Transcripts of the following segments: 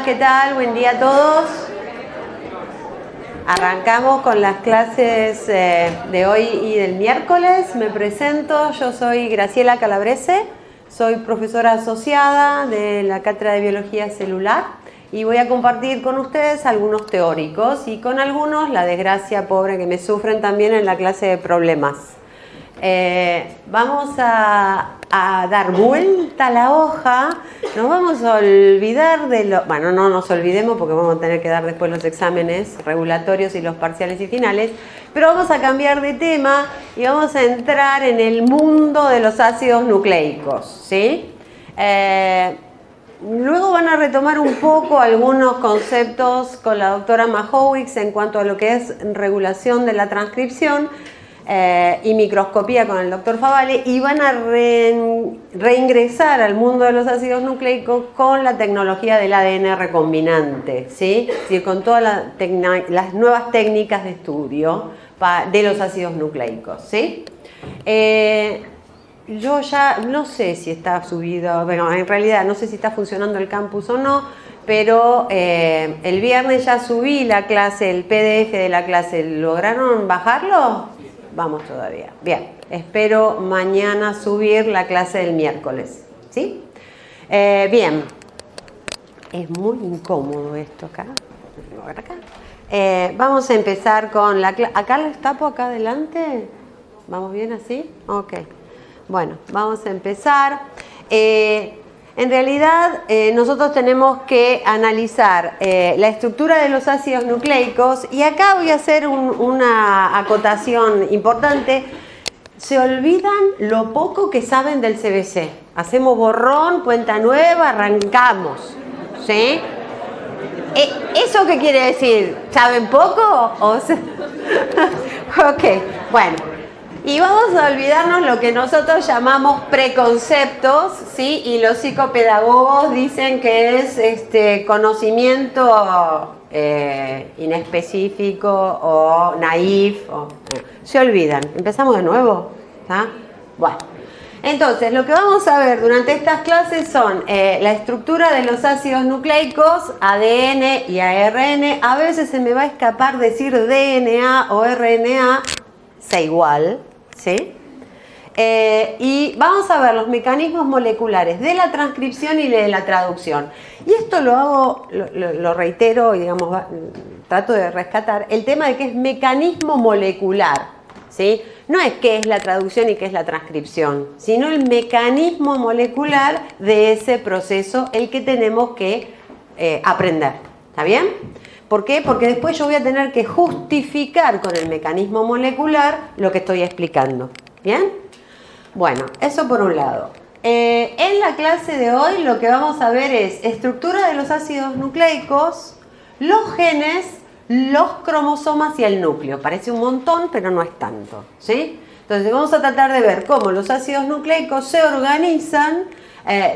¿qué tal? Buen día a todos. Arrancamos con las clases de hoy y del miércoles. Me presento, yo soy Graciela Calabrese, soy profesora asociada de la Cátedra de Biología Celular y voy a compartir con ustedes algunos teóricos y con algunos la desgracia pobre que me sufren también en la clase de problemas. Vamos a dar vuelta a la hoja, nos vamos a olvidar de lo... Bueno, no nos olvidemos porque vamos a tener que dar después los exámenes regulatorios y los parciales y finales, pero vamos a cambiar de tema y vamos a entrar en el mundo de los ácidos nucleicos, ¿sí? Luego van a retomar un poco algunos conceptos con la doctora Majowicz en cuanto a lo que es regulación de la transcripción, y microscopía con el doctor Favale, y van a reingresar al mundo de los ácidos nucleicos con la tecnología del ADN recombinante, ¿sí? Es decir, con todas las nuevas técnicas de estudio de los ácidos nucleicos, ¿sí? Yo ya no sé si está subido, bueno, en realidad no sé si está funcionando el campus o no, pero el viernes ya subí la clase, el PDF de la clase. ¿Lograron bajarlo? Vamos todavía. Bien, espero mañana subir la clase del miércoles, ¿sí? Bien, es muy incómodo esto acá. Vamos a empezar con la clase. ¿Acá les tapo acá adelante? ¿Vamos bien así? Ok. Bueno, vamos a empezar. En realidad, nosotros tenemos que analizar la estructura de los ácidos nucleicos y acá voy a hacer una acotación importante. Se olvidan lo poco que saben del CBC. Hacemos borrón, cuenta nueva, arrancamos, ¿sí? ¿Eso qué quiere decir? ¿Saben poco? Ok, bueno. Y vamos a olvidarnos lo que nosotros llamamos preconceptos, ¿sí? Y los psicopedagogos dicen que es conocimiento inespecífico o naif. Se olvidan. ¿Empezamos de nuevo? ¿Ah? Bueno, entonces lo que vamos a ver durante estas clases son la estructura de los ácidos nucleicos, ADN y ARN. A veces se me va a escapar decir DNA o RNA, sea igual. ¿Sí? Y vamos a ver los mecanismos moleculares de la transcripción y de la traducción. Y esto lo hago, lo reitero y digamos, trato de rescatar el tema de que es mecanismo molecular, ¿sí? No es qué es la traducción y qué es la transcripción, sino el mecanismo molecular de ese proceso, el que tenemos que aprender. ¿Está bien? ¿Por qué? Porque después yo voy a tener que justificar con el mecanismo molecular lo que estoy explicando. ¿Bien? Bueno, eso por un lado. En la clase de hoy lo que vamos a ver es estructura de los ácidos nucleicos, los genes, los cromosomas y el núcleo. Parece un montón, pero no es tanto, ¿sí? Entonces vamos a tratar de ver cómo los ácidos nucleicos se organizan,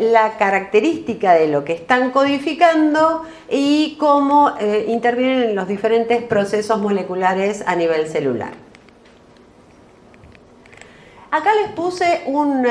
la característica de lo que están codificando y cómo intervienen en los diferentes procesos moleculares a nivel celular. Acá les puse un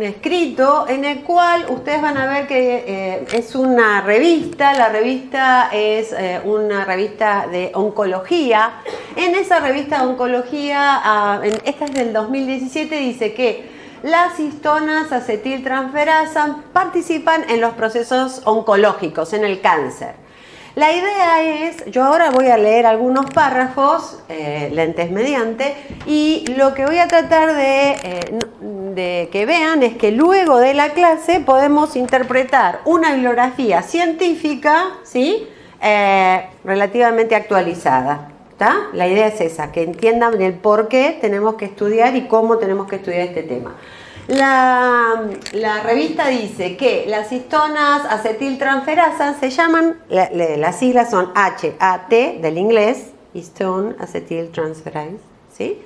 escrito en el cual ustedes van a ver que es una revista. La revista es una revista de oncología. En esa revista de oncología, esta es del 2017, dice que las histonas acetiltransferasa participan en los procesos oncológicos, en el cáncer. La idea es, yo ahora voy a leer algunos párrafos, lentes mediante, y lo que voy a tratar de que vean es que luego de la clase podemos interpretar una bibliografía científica, ¿sí? Relativamente actualizada. ¿Está? La idea es esa, que entiendan el por qué tenemos que estudiar y cómo tenemos que estudiar este tema. La revista dice que las histonas acetiltransferasas se llaman, las siglas son HAT del inglés, histone acetiltransferase, ¿sí?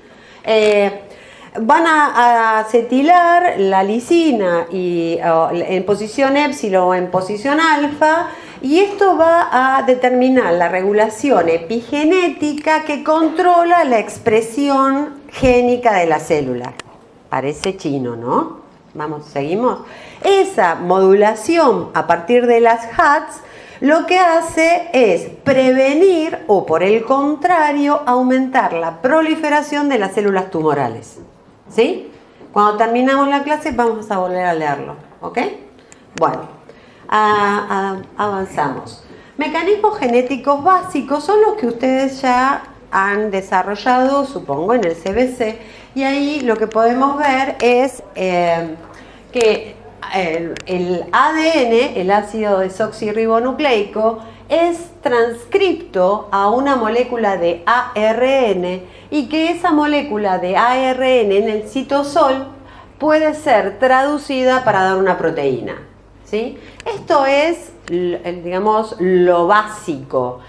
Van a acetilar la lisina en posición épsilon o en posición alfa, y esto va a determinar la regulación epigenética que controla la expresión génica de la célula. Parece chino, ¿no? Vamos, seguimos. Esa modulación a partir de las HATs lo que hace es prevenir o, por el contrario, aumentar la proliferación de las células tumorales. ¿Sí? Cuando terminamos la clase vamos a volver a leerlo. ¿Ok? Bueno, avanzamos. Mecanismos genéticos básicos son los que ustedes ya han desarrollado, supongo, en el CBC, y ahí lo que podemos ver es que el ADN, el ácido desoxirribonucleico, es transcripto a una molécula de ARN y que esa molécula de ARN en el citosol puede ser traducida para dar una proteína. ¿Sí? Esto es, digamos, lo básico,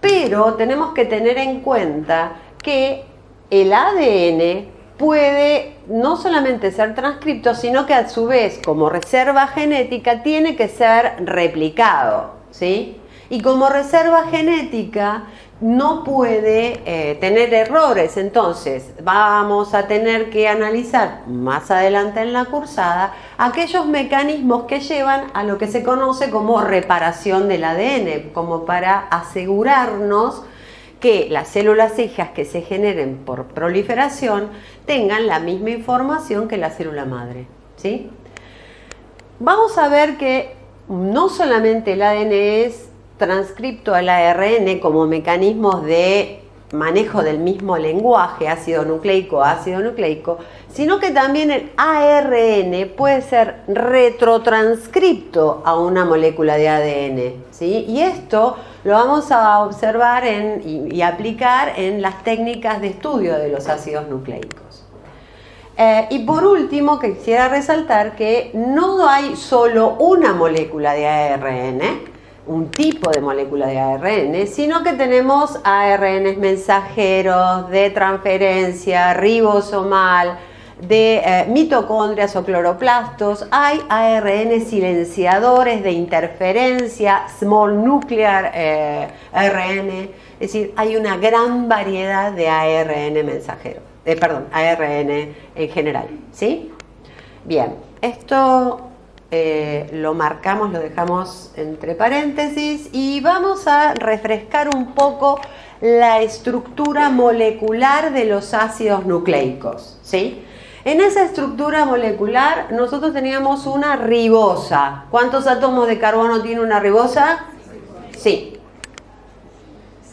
pero tenemos que tener en cuenta que el ADN puede no solamente ser transcripto, sino que a su vez, como reserva genética, tiene que ser replicado, ¿sí? Y como reserva genética no puede tener errores, entonces vamos a tener que analizar más adelante en la cursada aquellos mecanismos que llevan a lo que se conoce como reparación del ADN, como para asegurarnos que las células hijas que se generen por proliferación tengan la misma información que la célula madre, ¿sí? Vamos a ver que no solamente el ADN es transcripto al ARN como mecanismos de manejo del mismo lenguaje, ácido nucleico, sino que también el ARN puede ser retrotranscripto a una molécula de ADN, ¿sí? Y esto lo vamos a observar y aplicar en las técnicas de estudio de los ácidos nucleicos. Y por último, quisiera resaltar que no hay solo una molécula de ARN, un tipo de molécula de ARN, sino que tenemos ARNs mensajeros de transferencia ribosomal, de mitocondrias o cloroplastos, hay ARN silenciadores de interferencia, small nuclear ARN, es decir, hay una gran variedad de ARN mensajero, ARN en general, ¿sí? Bien, esto lo marcamos, lo dejamos entre paréntesis y vamos a refrescar un poco la estructura molecular de los ácidos nucleicos, ¿sí? En esa estructura molecular nosotros teníamos una ribosa. ¿Cuántos átomos de carbono tiene una ribosa? Sí.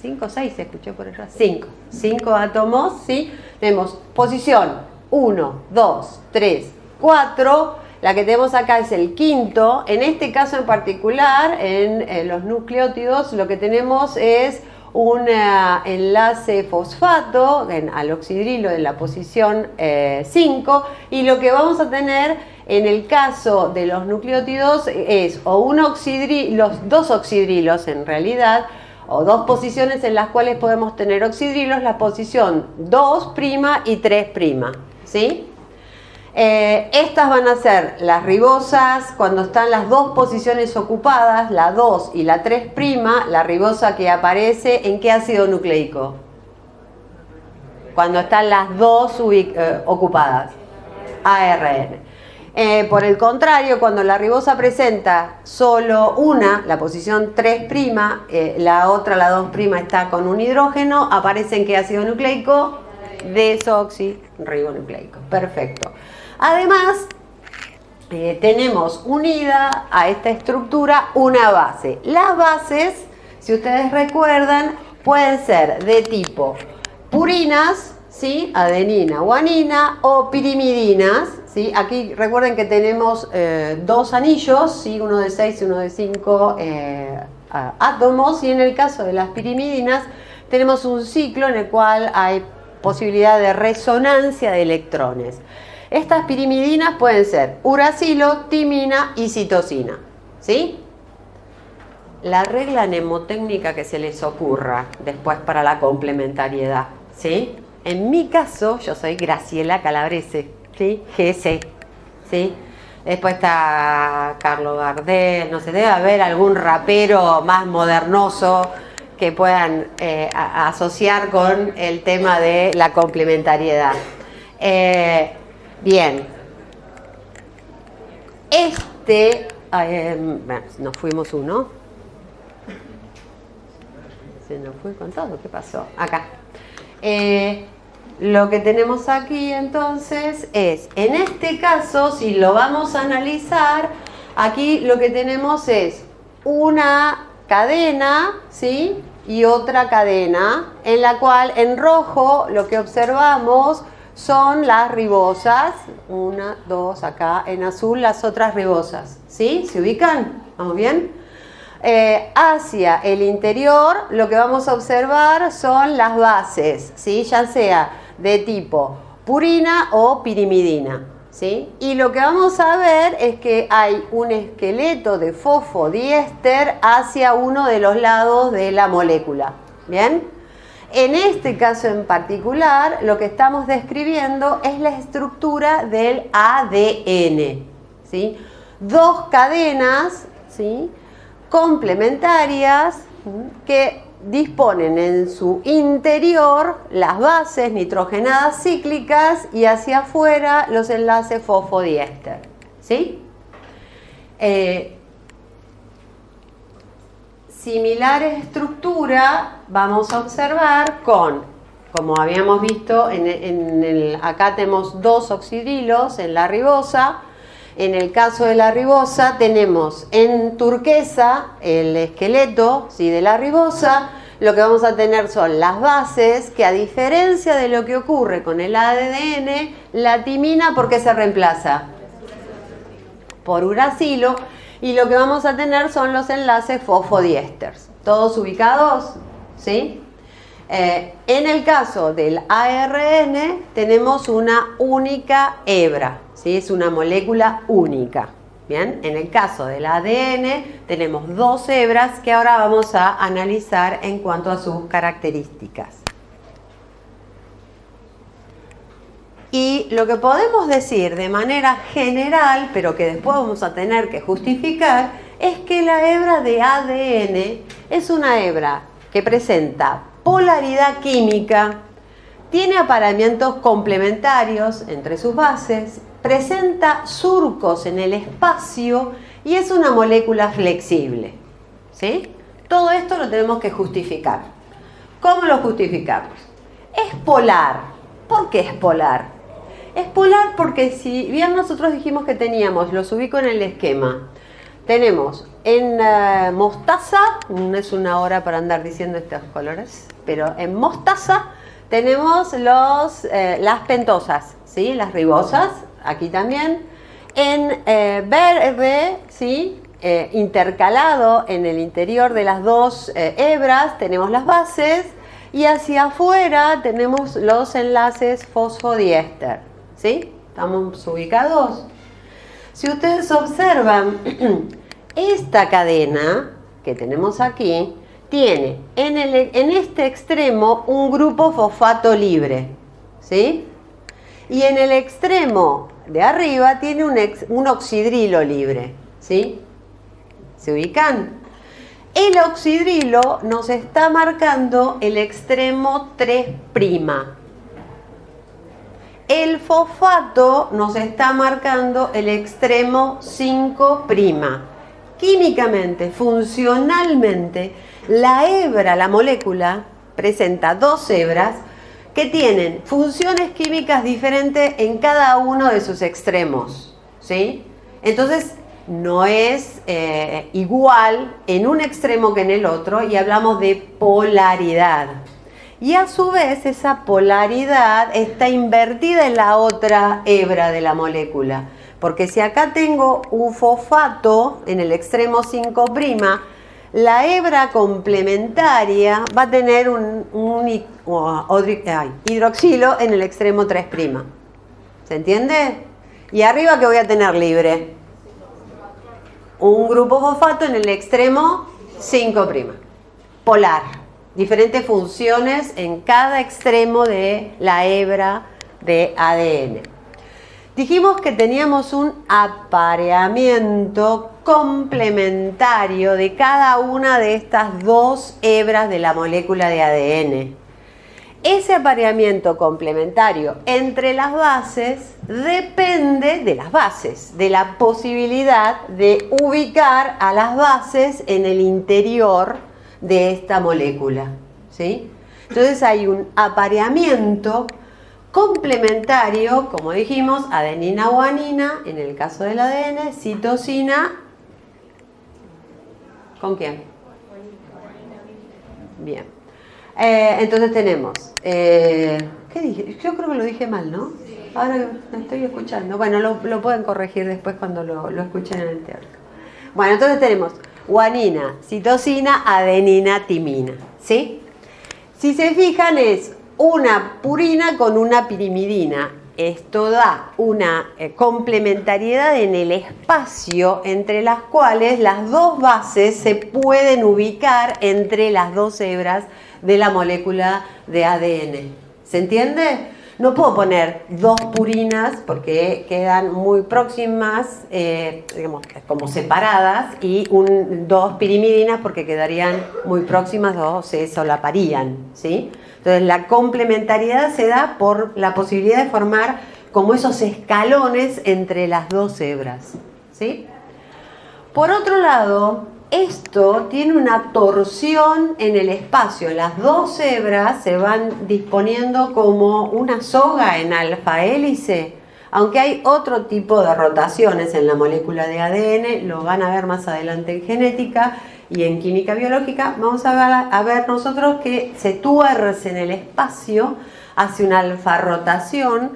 5 o 6, escuché por allá. 5. 5 átomos, ¿sí? Tenemos posición 1, 2, 3, 4. La que tenemos acá es el quinto. En este caso en particular, en los nucleótidos, lo que tenemos es un enlace fosfato al oxidrilo en la posición 5, y lo que vamos a tener en el caso de los nucleótidos es o los dos oxidrilos en realidad, o dos posiciones en las cuales podemos tener oxidrilos, la posición 2' y 3', ¿sí? Estas van a ser las ribosas cuando están las dos posiciones ocupadas, la 2 y la 3', la ribosa que aparece ¿en qué ácido nucleico? Cuando están las dos ocupadas, ARN. Por el contrario, cuando la ribosa presenta solo una, la posición 3', la otra, la 2', está con un hidrógeno, aparece ¿en qué ácido nucleico? Desoxirribonucleico. Perfecto. Además, tenemos unida a esta estructura una base. Las bases, si ustedes recuerdan, pueden ser de tipo purinas, ¿sí? Adenina, guanina, o pirimidinas, ¿sí? Aquí recuerden que tenemos dos anillos, ¿sí? Uno de 6 y uno de 5 átomos, y en el caso de las pirimidinas tenemos un ciclo en el cual hay posibilidad de resonancia de electrones. Estas pirimidinas pueden ser uracilo, timina y citosina, ¿sí? La regla mnemotécnica que se les ocurra después para la complementariedad, ¿sí? En mi caso, yo soy Graciela Calabrese, ¿sí? GC, ¿sí? Después está Carlos Gardel, no sé, debe haber algún rapero más modernoso que puedan asociar con el tema de la complementariedad. Bien, nos fuimos uno. Se nos fue con todo. ¿Qué pasó? Acá. Lo que tenemos aquí entonces es, en este caso, si lo vamos a analizar, aquí lo que tenemos es una cadena, ¿sí? Y otra cadena, en la cual en rojo lo que observamos son las ribosas, 1, 2, acá en azul las otras ribosas, ¿sí? ¿Se ubican? ¿Vamos bien? Hacia el interior lo que vamos a observar son las bases, ¿sí? Ya sea de tipo purina o pirimidina, ¿sí? Y lo que vamos a ver es que hay un esqueleto de fosfodiéster hacia uno de los lados de la molécula, ¿bien? En este caso en particular, lo que estamos describiendo es la estructura del ADN, ¿sí? Dos cadenas, ¿sí? Complementarias que disponen en su interior las bases nitrogenadas cíclicas y hacia afuera los enlaces fosfodiéster, ¿sí? Similar estructura vamos a observar con, como habíamos visto, acá tenemos 2 oxidrilos en la ribosa. En el caso de la ribosa tenemos en turquesa el esqueleto, ¿sí? De la ribosa. Lo que vamos a tener son las bases que, a diferencia de lo que ocurre con el ADN, la timina, ¿por qué se reemplaza? Por uracilo. Y lo que vamos a tener son los enlaces fosfodiésteres. ¿Todos ubicados? ¿Sí? En el caso del ARN tenemos una única hebra, ¿sí? Es una molécula única. Bien, en el caso del ADN tenemos 2 hebras que ahora vamos a analizar en cuanto a sus características. Y lo que podemos decir de manera general, pero que después vamos a tener que justificar, es que la hebra de ADN es una hebra que presenta polaridad química, tiene apareamientos complementarios entre sus bases, presenta surcos en el espacio y es una molécula flexible, ¿sí? Todo esto lo tenemos que justificar. ¿Cómo lo justificamos? Es polar. ¿Por qué es polar? Es polar porque si bien nosotros dijimos que teníamos, los ubico en el esquema, tenemos en mostaza, no es una hora para andar diciendo estos colores, pero en mostaza tenemos las pentosas, ¿sí? Las ribosas, aquí también. En verde, ¿sí? Intercalado en el interior de las 2 hebras tenemos las bases y hacia afuera tenemos los enlaces fosfodiéster, ¿sí? ¿Estamos ubicados? Si ustedes observan, esta cadena que tenemos aquí tiene en este extremo un grupo fosfato libre, ¿sí? Y en el extremo de arriba tiene un oxidrilo libre, ¿sí? ¿Se ubican? El oxidrilo nos' marcando el extremo 3'. El fosfato nos está marcando el extremo 5'. Químicamente, funcionalmente, la hebra, la molécula, presenta 2 hebras que tienen funciones químicas diferentes en cada uno de sus extremos, ¿sí? Entonces, no es igual en un extremo que en el otro y hablamos de polaridad. Y a su vez esa polaridad está invertida en la otra hebra de la molécula. Porque si acá tengo un fosfato en el extremo 5', la hebra complementaria va a tener un hidroxilo en el extremo 3'. ¿Se entiende? Y arriba, ¿qué voy a tener libre? Un grupo fosfato en el extremo 5'. Polar. Diferentes funciones en cada extremo de la hebra de ADN. Dijimos que teníamos un apareamiento complementario de cada una de estas 2 hebras de la molécula de ADN. Ese apareamiento complementario entre las bases depende de las bases, de la posibilidad de ubicar a las bases en el interior de esta molécula, ¿sí? Entonces hay un apareamiento complementario, como dijimos, adenina-guanina, en el caso del ADN, citosina, ¿con quién? Bien. Entonces tenemos, ¿qué dije? Yo creo que lo dije mal, ¿no? Ahora lo estoy escuchando. Bueno, lo pueden corregir después cuando lo escuchen en el teórico. Bueno, entonces tenemos guanina, citosina, adenina, timina, ¿sí? Si se fijan es una purina con una pirimidina. Esto da una complementariedad en el espacio entre las cuales las dos bases se pueden ubicar entre las dos hebras de la molécula de ADN. ¿Se entiende? No puedo poner dos purinas porque quedan muy próximas, digamos, como separadas, y dos pirimidinas porque quedarían muy próximas o se solaparían, ¿sí? Entonces la complementariedad se da por la posibilidad de formar como esos escalones entre las dos hebras, ¿sí? Por otro lado, esto tiene una torsión en el espacio. Las dos hebras se van disponiendo como una soga en alfa hélice, aunque hay otro tipo de rotaciones en la molécula de ADN, lo van a ver más adelante en genética y en química biológica. Vamos a ver nosotros que se tuerce en el espacio, hace una alfa rotación,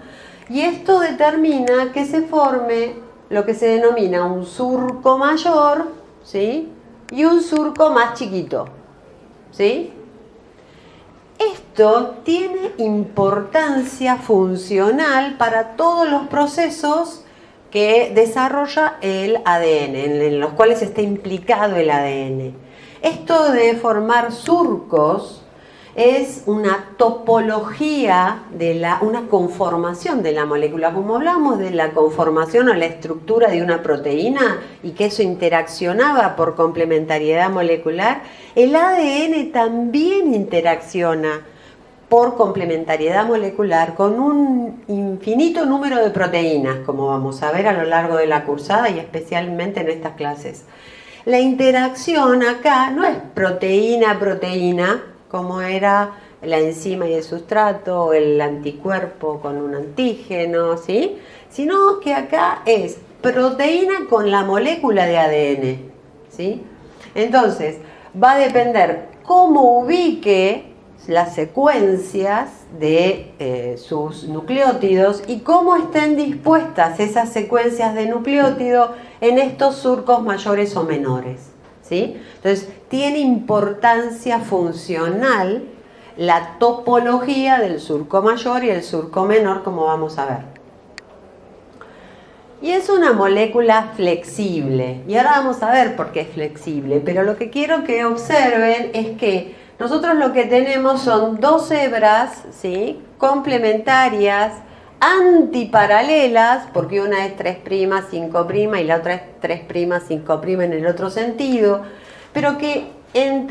y esto determina que se forme lo que se denomina un surco mayor, ¿sí? Y un surco más chiquito, ¿sí? Esto tiene importancia funcional para todos los procesos que desarrolla el ADN, en los cuales está implicado el ADN. Esto de formar surcos es una topología, una conformación de la molécula. Como hablamos de la conformación o la estructura de una proteína y que eso interaccionaba por complementariedad molecular, el ADN también interacciona por complementariedad molecular con un infinito número de proteínas, como vamos a ver a lo largo de la cursada y especialmente en estas clases. La interacción acá no es proteína-proteína, como era la enzima y el sustrato, o el anticuerpo con un antígeno, ¿sí? Sino que acá es proteína con la molécula de ADN, ¿sí? Entonces, va a depender cómo ubique las secuencias de sus nucleótidos y cómo estén dispuestas esas secuencias de nucleótido en estos surcos mayores o menores, ¿sí? Entonces, tiene importancia funcional la topología del surco mayor y el surco menor, como vamos a ver. Y es una molécula flexible. Y ahora vamos a ver por qué es flexible. Pero lo que quiero que observen es que nosotros lo que tenemos son dos hebras, ¿sí?, complementarias, antiparalelas, porque una es 3', 5' y la otra es 3', 5' en el otro sentido, pero que en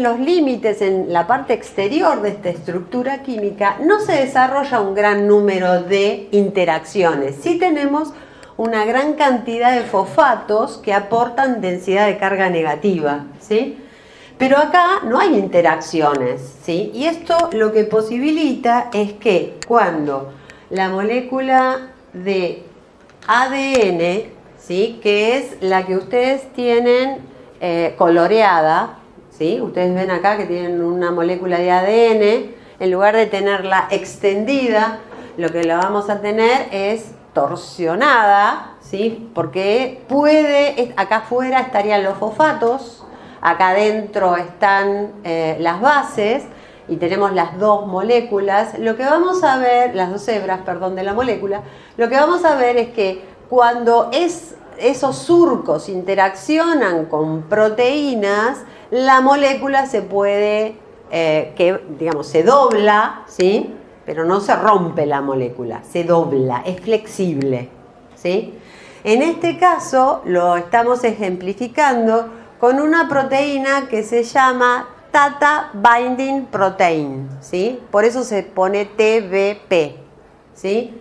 los límites, en la parte exterior de esta estructura química, no se desarrolla un gran número de interacciones. Sí tenemos una gran cantidad de fosfatos que aportan densidad de carga negativa, ¿sí? Pero acá no hay interacciones, ¿sí? Y esto lo que posibilita es que cuando la molécula de ADN, ¿sí?, que es la que ustedes tienen coloreada, ¿sí? Ustedes ven acá que tienen una molécula de ADN, en lugar de tenerla extendida, lo que la vamos a tener es torsionada, ¿sí? Porque acá afuera estarían los fosfatos, acá adentro están las bases y tenemos las dos moléculas. Lo que vamos a ver, las dos hebras, perdón, de la molécula, lo que vamos a ver es que cuando esos surcos interaccionan con proteínas, la molécula se puede, se dobla, ¿sí? Pero no se rompe la molécula, se dobla, es flexible, ¿sí? En este caso lo estamos ejemplificando con una proteína que se llama Tata Binding Protein, ¿sí? Por eso se pone TBP, ¿sí?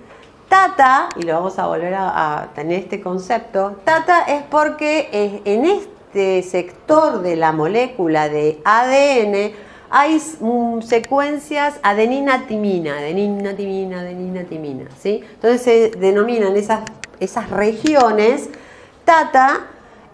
Tata, y lo vamos a volver a tener este concepto, Tata es porque en este sector de la molécula de ADN hay secuencias adenina-timina, adenina-timina, adenina-timina, ¿sí? Entonces se denominan esas regiones TATA,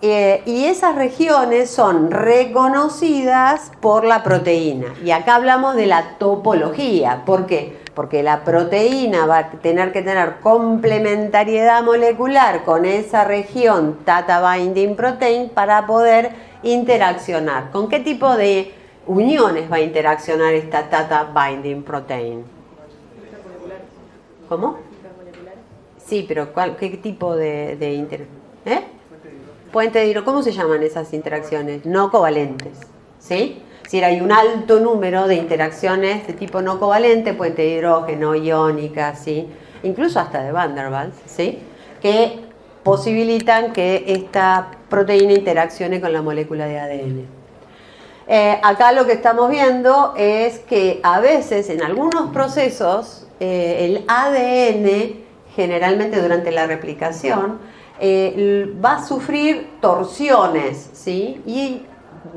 y esas regiones son reconocidas por la proteína. Y acá hablamos de la topología. ¿Por qué? Porque la proteína va a tener que tener complementariedad molecular con esa región Tata Binding Protein para poder interaccionar. ¿Con qué tipo de uniones va a interaccionar esta Tata Binding Protein? ¿Cómo? Sí, pero ¿qué tipo de interacción? Puente de hidrógeno, ¿cómo se llaman esas interacciones? No covalentes, ¿sí? Si hay un alto número de interacciones de tipo no covalente, puente de hidrógeno, iónica, ¿sí? Incluso hasta de Van der Waals, ¿sí? Que posibilitan que esta proteína interaccione con la molécula de ADN. Acá lo que estamos viendo es que a veces en algunos procesos el ADN, generalmente durante la replicación, va a sufrir torsiones, ¿sí? Y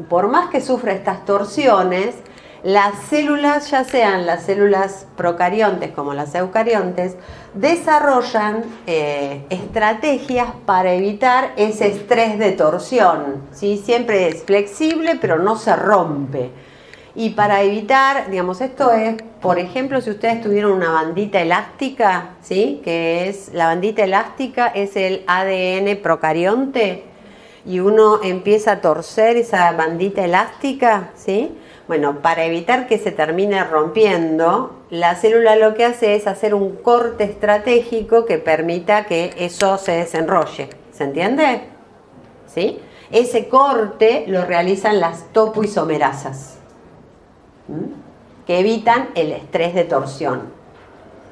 por más que sufra estas torsiones, las células, ya sean las células procariontes como las eucariontes, desarrollan estrategias para evitar ese estrés de torsión, ¿sí? Siempre es flexible, pero no se rompe. Y para evitar, digamos, esto es, por ejemplo, si ustedes tuvieron una bandita elástica, ¿sí? Que es, la bandita elástica es el ADN procarionte, y uno empieza a torcer esa bandita elástica, ¿sí? Bueno, para evitar que se termine rompiendo, la célula lo que hace es hacer un corte estratégico que permita que eso se desenrolle. ¿Se entiende? ¿Sí? Ese corte lo realizan las topoisomerasas, que evitan el estrés de torsión.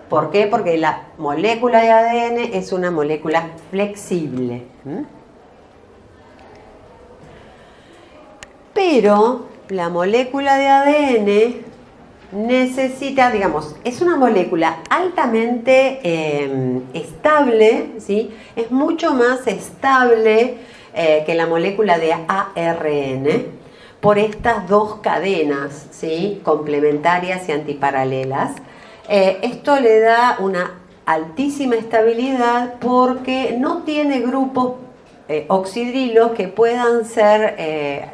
¿Por qué? Porque la molécula de ADN es una molécula flexible. Pero la molécula de ADN necesita, digamos, es una molécula altamente estable, ¿sí? Es mucho más estable que la molécula de ARN, por estas dos cadenas, ¿sí? Complementarias y antiparalelas. Esto le da una altísima estabilidad porque no tiene grupos oxidrilos que puedan ser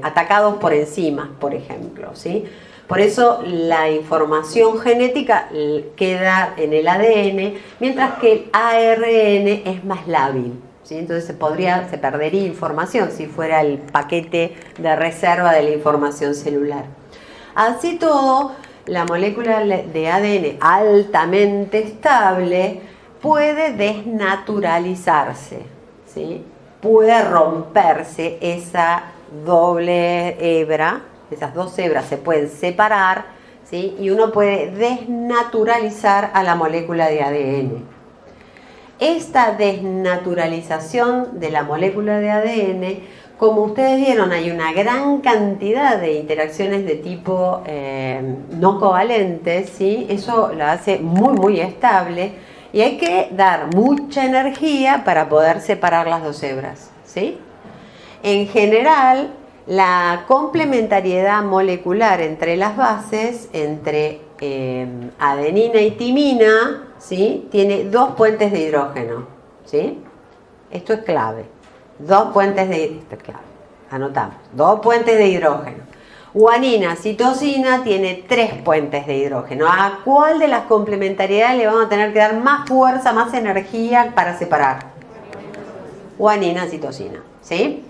atacados por enzimas, por ejemplo, ¿sí? Por eso la información genética queda en el ADN, mientras que el ARN es más lábil. ¿Sí? Entonces se perdería información si fuera el paquete de reserva de la información celular. Así todo, la molécula de ADN altamente estable puede desnaturalizarse, ¿sí? Puede romperse esa doble hebra, esas dos hebras se pueden separar, ¿sí? Y uno puede desnaturalizar a la molécula de ADN. Esta desnaturalización de la molécula de ADN, como ustedes vieron, hay una gran cantidad de interacciones de tipo no covalentes, ¿sí? Eso la hace muy, muy estable y hay que dar mucha energía para poder separar las dos hebras, ¿sí? En general, la complementariedad molecular entre las bases, entre adenina y timina, ¿sí? Tiene dos puentes de hidrógeno, ¿sí? Esto es clave. Dos puentes de hidrógeno. Esto es clave. Anotamos. Dos puentes de hidrógeno. Guanina, citosina tiene tres puentes de hidrógeno. ¿A cuál de las complementariedades le vamos a tener que dar más fuerza, más energía para separar? Guanina, citosina, ¿sí?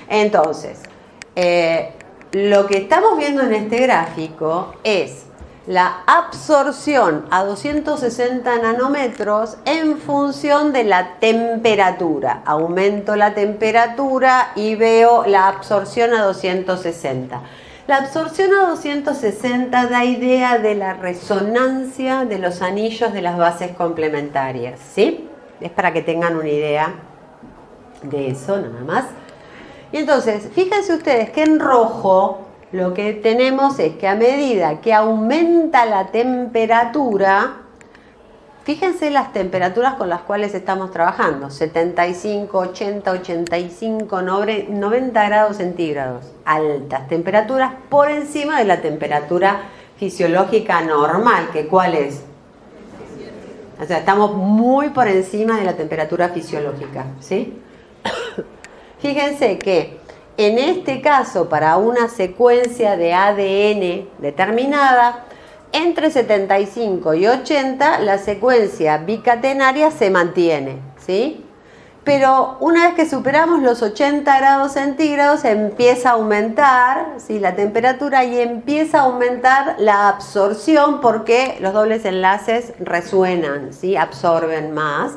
Entonces, lo que estamos viendo en este gráfico es la absorción a 260 nanómetros en función de la temperatura. Aumento la temperatura y veo la absorción a 260. La absorción a 260 da idea de la resonancia de los anillos de las bases complementarias, ¿sí? Es para que tengan una idea de eso, nada más. Y entonces, fíjense ustedes que en rojo lo que tenemos es que a medida que aumenta la temperatura, Fíjense las temperaturas con las cuales estamos trabajando. 75, 80, 85, 90 grados centígrados. Altas temperaturas por encima de la temperatura fisiológica normal, que ¿cuál es? O sea, estamos muy por encima de la temperatura fisiológica, ¿sí? Fíjense que en este caso, para una secuencia de ADN determinada, entre 75 y 80 la secuencia bicatenaria se mantiene, ¿sí? Pero una vez que superamos los 80 grados centígrados empieza a aumentar, ¿sí?, la temperatura y empieza a aumentar la absorción porque los dobles enlaces resuenan, ¿sí?, absorben más.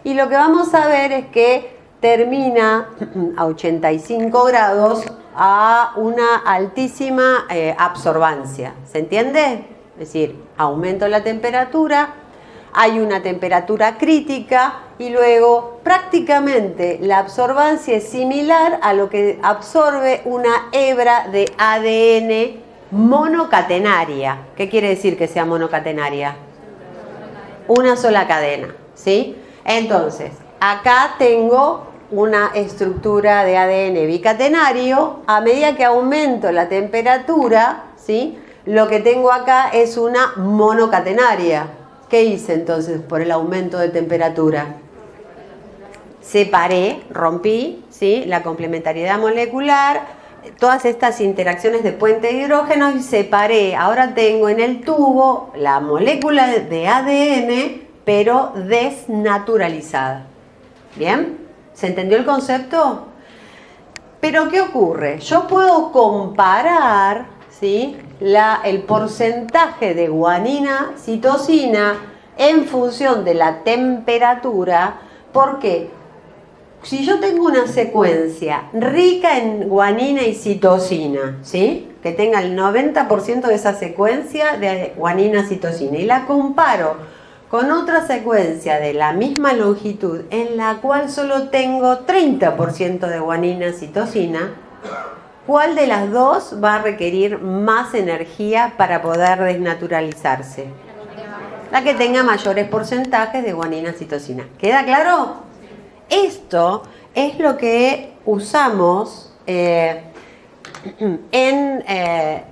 Y lo que vamos a ver es que termina a 85 grados a una altísima absorbancia. ¿Se entiende? Es decir, aumento la temperatura, hay una temperatura crítica y luego prácticamente la absorbancia es similar a lo que absorbe una hebra de ADN monocatenaria. ¿Qué quiere decir que sea monocatenaria? Una sola cadena, ¿sí? Entonces, acá tengo una estructura de ADN bicatenario. A medida que aumento la temperatura, ¿sí?, lo que tengo acá es una monocatenaria. ¿Qué hice entonces por el aumento de temperatura? Separé, rompí, ¿sí?, la complementariedad molecular, todas estas interacciones de puente de hidrógeno y separé. Ahora tengo en el tubo la molécula de ADN, pero desnaturalizada. ¿Bien? ¿Se entendió el concepto? Pero ¿qué ocurre? Yo puedo comparar, ¿sí?, el porcentaje de guanina, citosina en función de la temperatura, porque si yo tengo una secuencia rica en guanina y citosina, ¿sí?, que tenga el 90% de esa secuencia de guanina, citosina, y la comparo con otra secuencia de la misma longitud en la cual solo tengo 30% de guanina, citosina, ¿cuál de las dos va a requerir más energía para poder desnaturalizarse? La que tenga mayores porcentajes de guanina, citosina. ¿Queda claro? Esto es lo que usamos en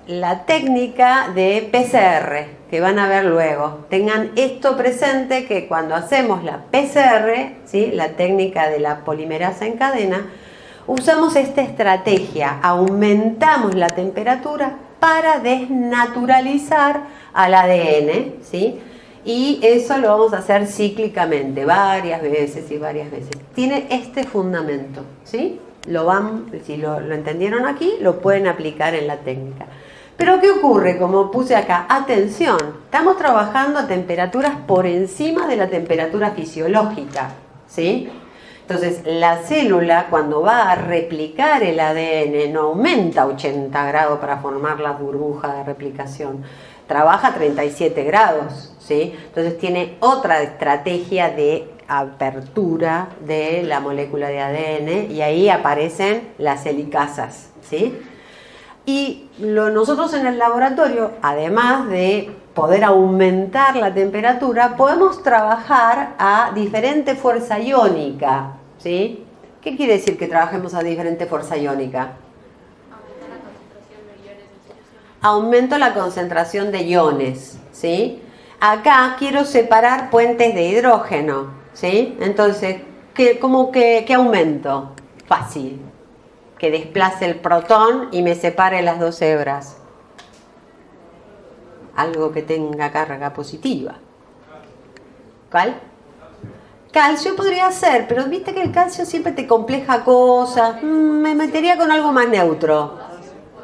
la técnica de PCR, que van a ver luego. Tengan esto presente, que cuando hacemos la PCR, ¿sí?, la técnica de la polimerasa en cadena, usamos esta estrategia, aumentamos la temperatura para desnaturalizar al ADN, ¿sí? Y eso lo vamos a hacer cíclicamente, varias veces y varias veces. Tiene este fundamento, ¿sí? Si lo entendieron aquí, lo pueden aplicar en la técnica. Pero ¿qué ocurre? Como puse acá, atención, estamos trabajando a temperaturas por encima de la temperatura fisiológica, ¿sí? Entonces, la célula, cuando va a replicar el ADN, no aumenta a 80 grados para formar la burbuja de replicación. Trabaja a 37 grados, ¿sí? Entonces, tiene otra estrategia de apertura de la molécula de ADN y ahí aparecen las helicasas, ¿sí? Y nosotros en el laboratorio, además de poder aumentar la temperatura, podemos trabajar a diferente fuerza iónica, ¿sí? ¿Qué quiere decir que trabajemos a diferente fuerza iónica? Aumento la concentración de iones, ¿sí? Acá quiero separar puentes de hidrógeno, ¿sí? Entonces, ¿qué aumento? Fácil. Que desplace el protón y me separe las dos hebras. Algo que tenga carga positiva. ¿Cuál? Calcio podría ser, pero viste que el calcio siempre te compleja cosas. Me metería con algo más neutro.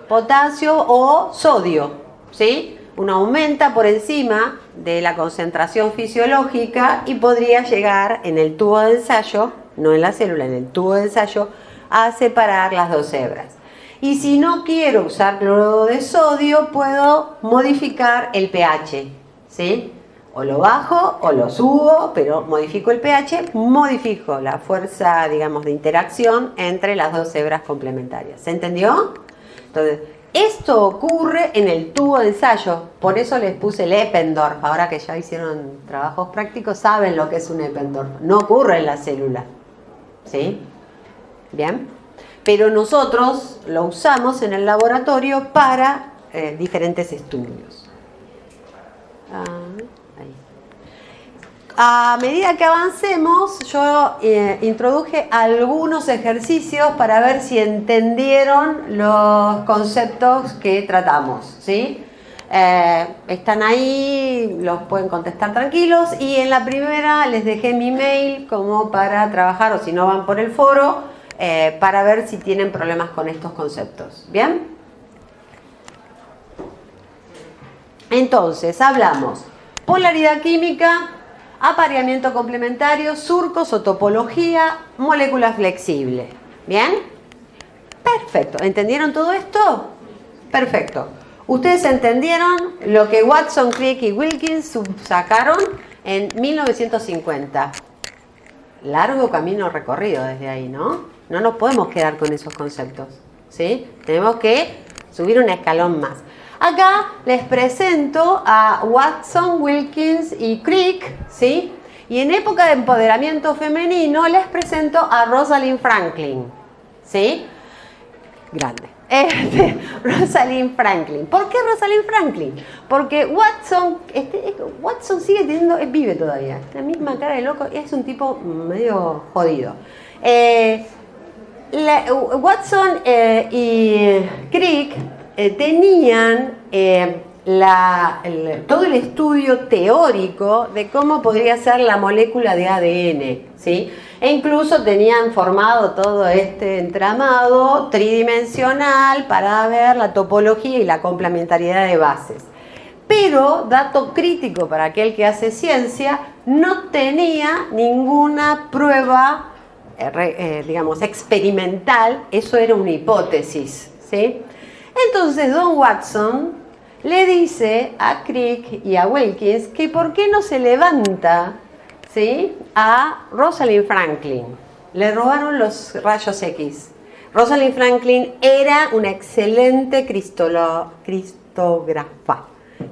Potasio o sodio, ¿sí? Uno aumenta por encima de la concentración fisiológica y podría llegar en el tubo de ensayo, no en la célula, en el tubo de ensayo, a separar las dos hebras. Y si no quiero usar cloruro de sodio, puedo modificar el pH, ¿sí? O lo bajo o lo subo, pero modifico el pH, modifico la fuerza, digamos, de interacción entre las dos hebras complementarias. ¿Se entendió? Entonces, Esto ocurre en el tubo de ensayo, por eso les puse el Eppendorf. Ahora que ya hicieron trabajos prácticos, saben lo que es un Eppendorf. No ocurre en la célula, ¿sí? Bien, pero nosotros lo usamos en el laboratorio para diferentes estudios. Ahí. A medida que avancemos, yo introduje algunos ejercicios para ver si entendieron los conceptos que tratamos, ¿sí? Están ahí, los pueden contestar tranquilos, y en la primera les dejé mi mail como para trabajar, o si no van por el foro, para ver si tienen problemas con estos conceptos. ¿Bien? Entonces, hablamos polaridad química, apareamiento complementario, surcos o topología, molécula flexible. ¿Bien? Perfecto. ¿Entendieron todo esto? Perfecto. Ustedes entendieron lo que Watson, Crick y Wilkins sacaron en 1950. Largo camino recorrido desde ahí, ¿no? No nos podemos quedar con esos conceptos, ¿sí? Tenemos que subir un escalón más. Acá les presento a Watson, Wilkins y Crick, ¿sí? Y en época de empoderamiento femenino les presento a Rosalind Franklin, ¿sí? Grande. Rosalind Franklin. ¿Por qué Rosalind Franklin? Porque Watson sigue teniendo, vive todavía, la misma cara de loco, es un tipo medio jodido. Watson y Crick tenían todo el estudio teórico de cómo podría ser la molécula de ADN, ¿sí? E incluso tenían formado todo este entramado tridimensional para ver la topología y la complementariedad de bases. Pero, dato crítico para aquel que hace ciencia, no tenía ninguna prueba, digamos, experimental. Eso era una hipótesis, ¿sí? Entonces, Don Watson le dice a Crick y a Wilkins que por qué no se levanta, ¿sí?, a Rosalind Franklin. Le robaron los rayos X. Rosalind Franklin era una excelente cristógrafa,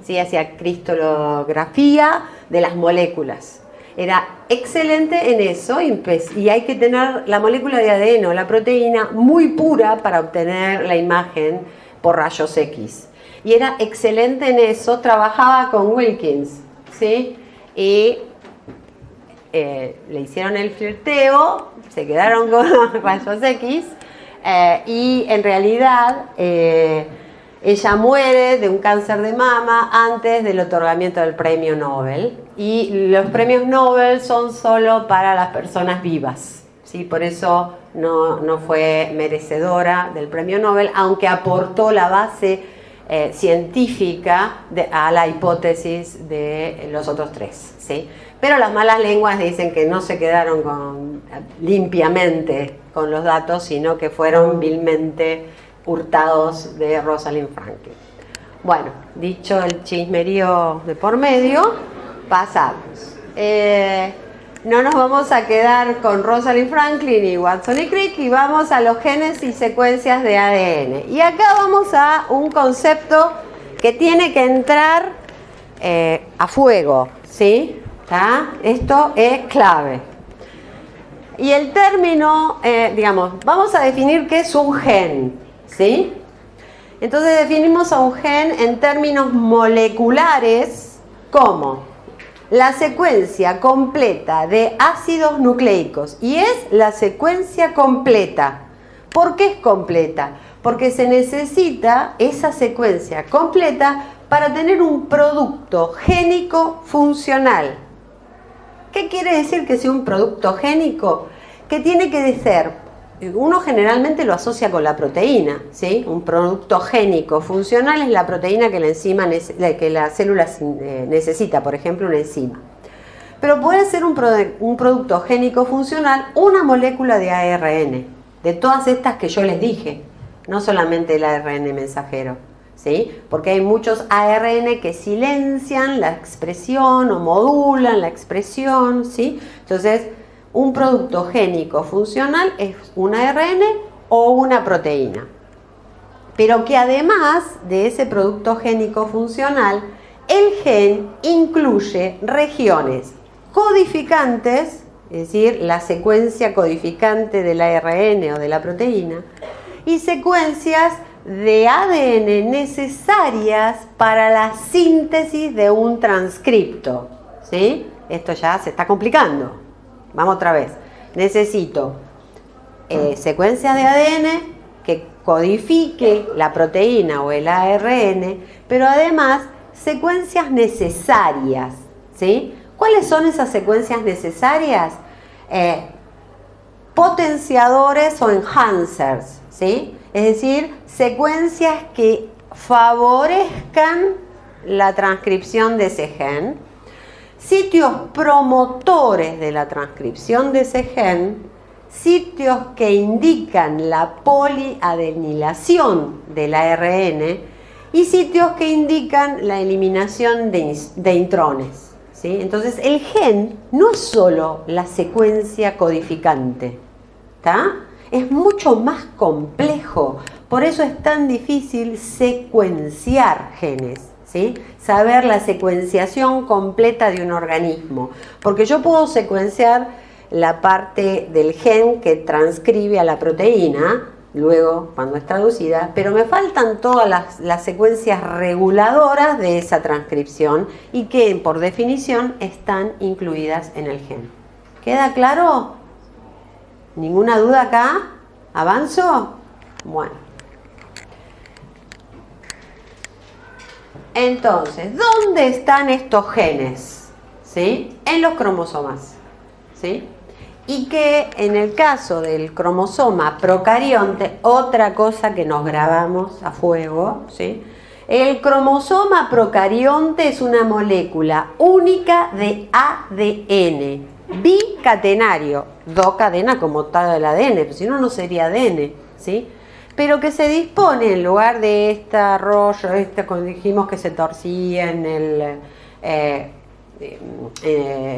¿sí? Hacía cristalografía de las moléculas. Era excelente en eso, y hay que tener la molécula de ADN o la proteína muy pura para obtener la imagen por rayos X. Y era excelente en eso, trabajaba con Wilkins, ¿sí? Y le hicieron el flirteo, se quedaron con rayos X, y en realidad ella muere de un cáncer de mama antes del otorgamiento del premio Nobel. Y los premios Nobel son solo para las personas vivas, ¿sí? Por eso no fue merecedora del premio Nobel, aunque aportó la base científica a la hipótesis de los otros tres, ¿sí? Pero las malas lenguas dicen que no se quedaron limpiamente con los datos, sino que fueron vilmente hurtados de Rosalind Franklin. Bueno, dicho el chismerío de por medio, pasamos. No nos vamos a quedar con Rosalind Franklin y Watson y Crick, y vamos a los genes y secuencias de ADN. Y acá vamos a un concepto que tiene que entrar a fuego, ¿sí? ¿Tá? Esto es clave. Y el término, digamos, vamos a definir qué es un gen, ¿sí? Entonces definimos a un gen en términos moleculares como la secuencia completa de ácidos nucleicos. Y es la secuencia completa. ¿Por qué es completa? Porque se necesita esa secuencia completa para tener un producto génico funcional. ¿Qué quiere decir que sea un producto génico? Que tiene que ser, uno generalmente lo asocia con la proteína, ¿sí? Un producto génico funcional es la proteína que la célula necesita, por ejemplo, una enzima. Pero puede ser un producto génico funcional una molécula de ARN, de todas estas que yo les dije, no solamente el ARN mensajero, ¿sí? Porque hay muchos ARN que silencian la expresión o modulan la expresión, ¿sí? Entonces, un producto génico funcional es un ARN o una proteína. pero que además de ese producto génico funcional, el gen incluye regiones codificantes, es decir, la secuencia codificante del ARN o de la proteína, y secuencias de ADN necesarias para la síntesis de un transcripto, ¿sí? Esto ya se está complicando. Vamos otra vez. Necesito secuencias de ADN que codifique la proteína o el ARN, pero además secuencias necesarias, ¿sí? ¿Cuáles son esas secuencias necesarias? Potenciadores o enhancers, ¿sí? Es decir, secuencias que favorezcan la transcripción de ese gen, sitios promotores de la transcripción de ese gen, sitios que indican la poliadenilación del ARN y sitios que indican la eliminación de intrones, ¿sí? Entonces el gen no es solo la secuencia codificante, ¿está? Es mucho más complejo, por eso es tan difícil secuenciar genes, ¿sí? Saber la secuenciación completa de un organismo, porque yo puedo secuenciar la parte del gen que transcribe a la proteína, luego cuando es traducida, pero me faltan todas las secuencias reguladoras de esa transcripción y que por definición están incluidas en el gen. ¿Queda claro? ¿Ninguna duda acá? ¿Avanzo? Bueno. Entonces, ¿dónde están estos genes? ¿Sí? En los cromosomas, ¿sí? Y que en el caso del cromosoma procarionte, otra cosa que nos grabamos a fuego, ¿sí? El cromosoma procarionte es una molécula única de ADN, bicatenario, dos cadenas como tal del ADN, si no, no sería ADN, ¿sí? Pero que se dispone en lugar de este rollo, cuando dijimos que se torcía en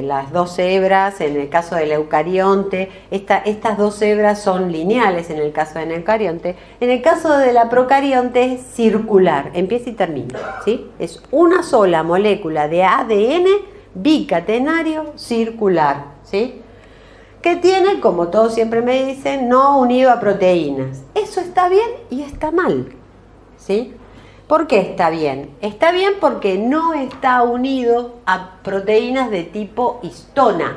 las dos hebras, en el caso del eucarionte, estas dos hebras son lineales en el caso del eucarionte, en el caso de la procarionte es circular, empieza y termina, ¿sí? Es una sola molécula de ADN bicatenario circular, ¿sí? Que tiene, como todos siempre me dicen, no unido a proteínas. Eso está bien y está mal, ¿sí? ¿Por qué está bien? Está bien porque no está unido a proteínas de tipo histonas,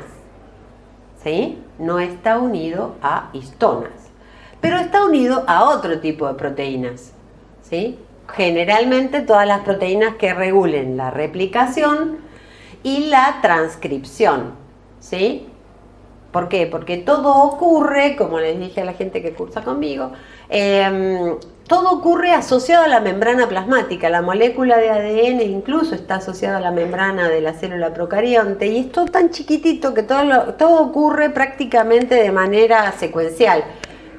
¿sí? No está unido a histonas, pero está unido a otro tipo de proteínas, ¿sí? Generalmente todas las proteínas que regulen la replicación y la transcripción, ¿sí? ¿Por qué? Porque todo ocurre, como les dije a la gente que cursa conmigo, todo ocurre asociado a la membrana plasmática. La molécula de ADN incluso está asociada a la membrana de la célula procarionte y es todo tan chiquitito que todo ocurre prácticamente de manera secuencial.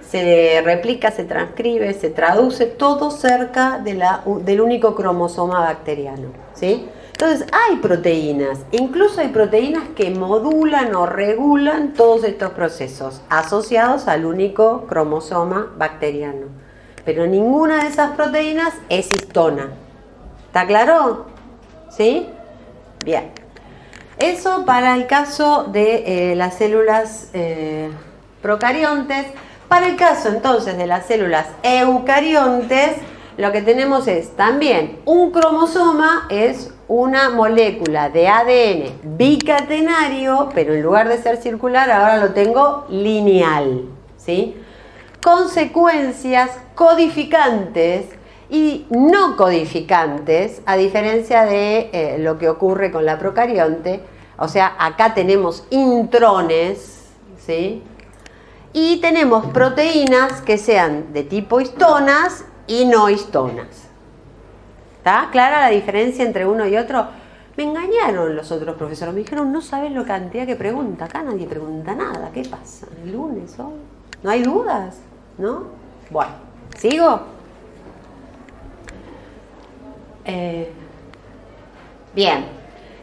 Se replica, se transcribe, se traduce, todo cerca del único cromosoma bacteriano, ¿sí? Entonces hay proteínas, incluso hay proteínas que modulan o regulan todos estos procesos asociados al único cromosoma bacteriano. Pero ninguna de esas proteínas es histona. ¿Está claro? ¿Sí? Bien. Eso para el caso de las células procariontes. Para el caso entonces de las células eucariontes, lo que tenemos es también un cromosoma, es una molécula de ADN bicatenario, pero en lugar de ser circular ahora lo tengo lineal, ¿sí? Con secuencias codificantes y no codificantes, a diferencia de lo que ocurre con la procarionte. O sea, acá tenemos intrones, ¿sí? Y tenemos proteínas que sean de tipo histonas y no histonas. ¿Está clara la diferencia entre uno y otro? Me engañaron los otros profesores, me dijeron, no sabes la cantidad que pregunta, acá nadie pregunta nada, ¿qué pasa? ¿El lunes hoy? ¿No hay dudas? ¿No? Bueno, ¿sigo? Bien,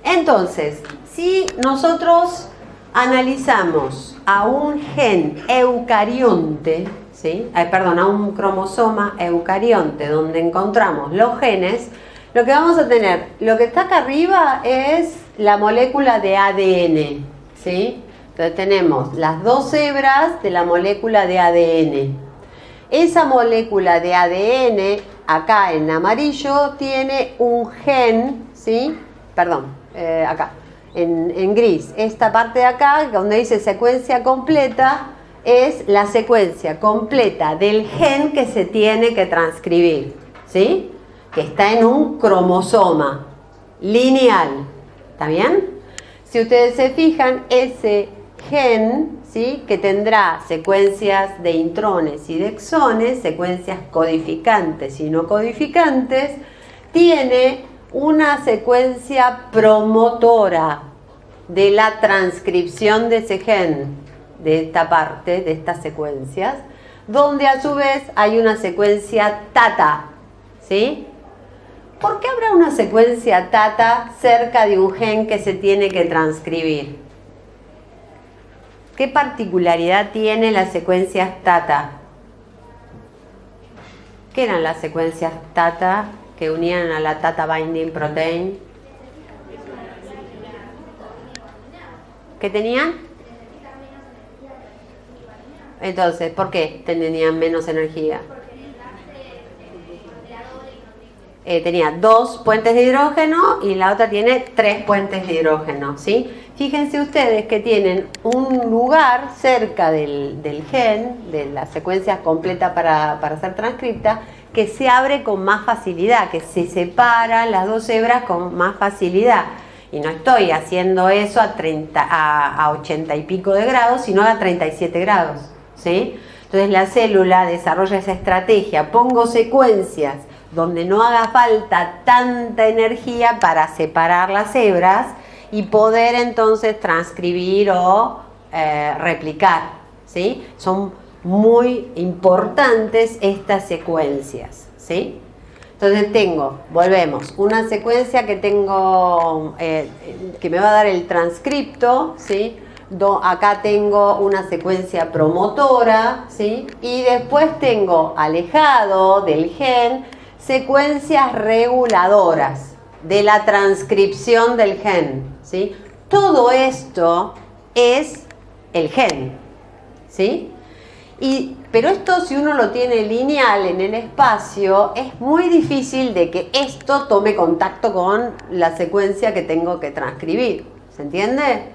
entonces, si nosotros analizamos a un gen eucarionte, ¿sí? Perdón, a un cromosoma eucarionte donde encontramos los genes, lo que vamos a tener, lo que está acá arriba es la molécula de ADN, ¿sí? Entonces tenemos las 2 hebras de la molécula de ADN. Esa molécula de ADN, acá en amarillo, tiene un gen, ¿sí? Perdón, acá, en gris. Esta parte de acá, donde dice secuencia completa, es la secuencia completa del gen que se tiene que transcribir, ¿sí? Que está en un cromosoma lineal, ¿está bien? Si ustedes se fijan, ese gen, ¿sí? Que tendrá secuencias de intrones y de exones, secuencias codificantes y no codificantes, tiene una secuencia promotora de la transcripción de ese gen, de esta parte, de estas secuencias, donde a su vez hay una secuencia tata, ¿sí? ¿Por qué habrá una secuencia tata cerca de un gen que se tiene que transcribir? ¿Qué particularidad tiene las secuencias tata? ¿Qué eran las secuencias tata que unían a la tata binding protein? ¿Qué tenían? Entonces, ¿por qué tenían menos energía? Tenía 2 puentes de hidrógeno y la otra tiene 3 puentes de hidrógeno, ¿sí? Fíjense ustedes que tienen un lugar cerca del gen, de la secuencia completa para ser transcripta, que se abre con más facilidad, que se separan las 2 hebras con más facilidad. Y no estoy haciendo eso a 80 y pico de grados, sino a 37 grados, ¿sí? Entonces la célula desarrolla esa estrategia, pongo secuencias donde no haga falta tanta energía para separar las hebras y poder entonces transcribir o replicar, ¿sí? Son muy importantes estas secuencias, ¿sí? Entonces volvemos, una secuencia que tengo, que me va a dar el transcripto, ¿sí? Acá tengo una secuencia promotora, ¿sí? Y después tengo, alejado del gen, secuencias reguladoras de la transcripción del gen, ¿sí? Todo esto es el gen, ¿sí? Pero esto, si uno lo tiene lineal en el espacio, es muy difícil de que esto tome contacto con la secuencia que tengo que transcribir, ¿se entiende?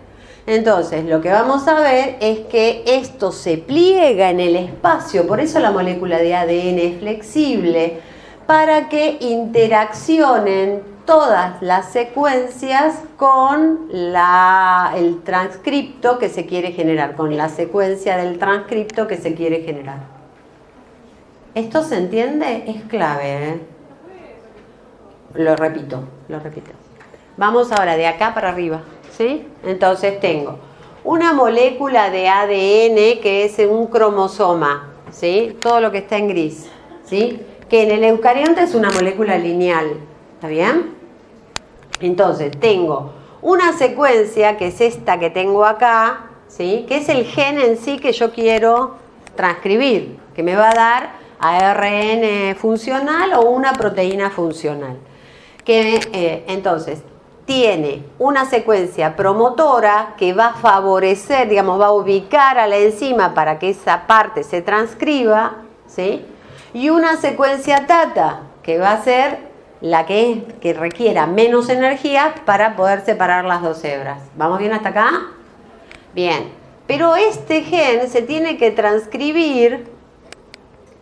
Entonces, lo que vamos a ver es que esto se pliega en el espacio, por eso la molécula de ADN es flexible, para que interaccionen todas las secuencias con el transcripto que se quiere generar, con la secuencia del transcripto que se quiere generar. ¿Esto se entiende? Es clave, ¿eh? Lo repito. Vamos ahora de acá para arriba, ¿sí? Entonces tengo una molécula de ADN que es un cromosoma, ¿sí? Todo lo que está en gris, ¿sí? Que en el eucarionte es una molécula lineal, ¿está bien? Entonces tengo una secuencia que es esta que tengo acá, ¿sí? Que es el gen en sí que yo quiero transcribir, que me va a dar ARN funcional o una proteína funcional. Entonces tiene una secuencia promotora que va a favorecer, digamos, va a ubicar a la enzima para que esa parte se transcriba, ¿sí? Y una secuencia tata, que va a ser la que requiera menos energía para poder separar las 2 hebras. ¿Vamos bien hasta acá? Bien. Pero este gen se tiene que transcribir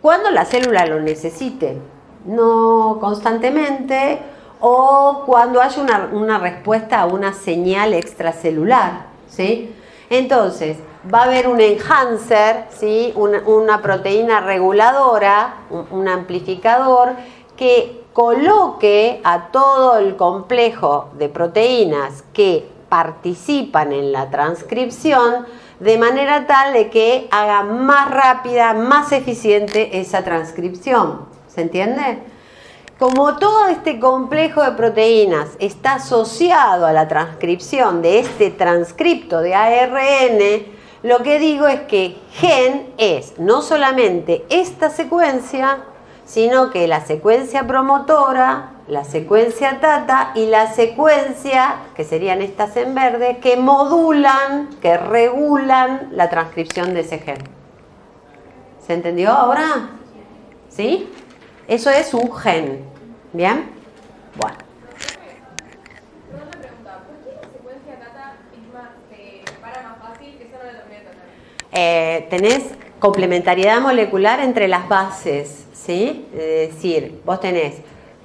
cuando la célula lo necesite, no constantemente, o cuando haya una respuesta a una señal extracelular, ¿sí? Entonces, va a haber un enhancer, ¿sí? Una proteína reguladora, un amplificador, que coloque a todo el complejo de proteínas que participan en la transcripción de manera tal de que haga más rápida, más eficiente esa transcripción. ¿Se entiende? Como todo este complejo de proteínas está asociado a la transcripción de este transcripto de ARN, Lo que digo es que gen es no solamente esta secuencia, sino que la secuencia promotora, la secuencia tata y la secuencia, que serían estas en verde, que modulan, que regulan la transcripción de ese gen. ¿Se entendió ahora? ¿Sí? Eso es un gen. ¿Bien? Bueno. Segunda pregunta, ¿por qué la secuencia tata se separa más fácil que solo la termina tata? Tenés complementariedad molecular entre las bases, ¿sí? Es decir, vos tenés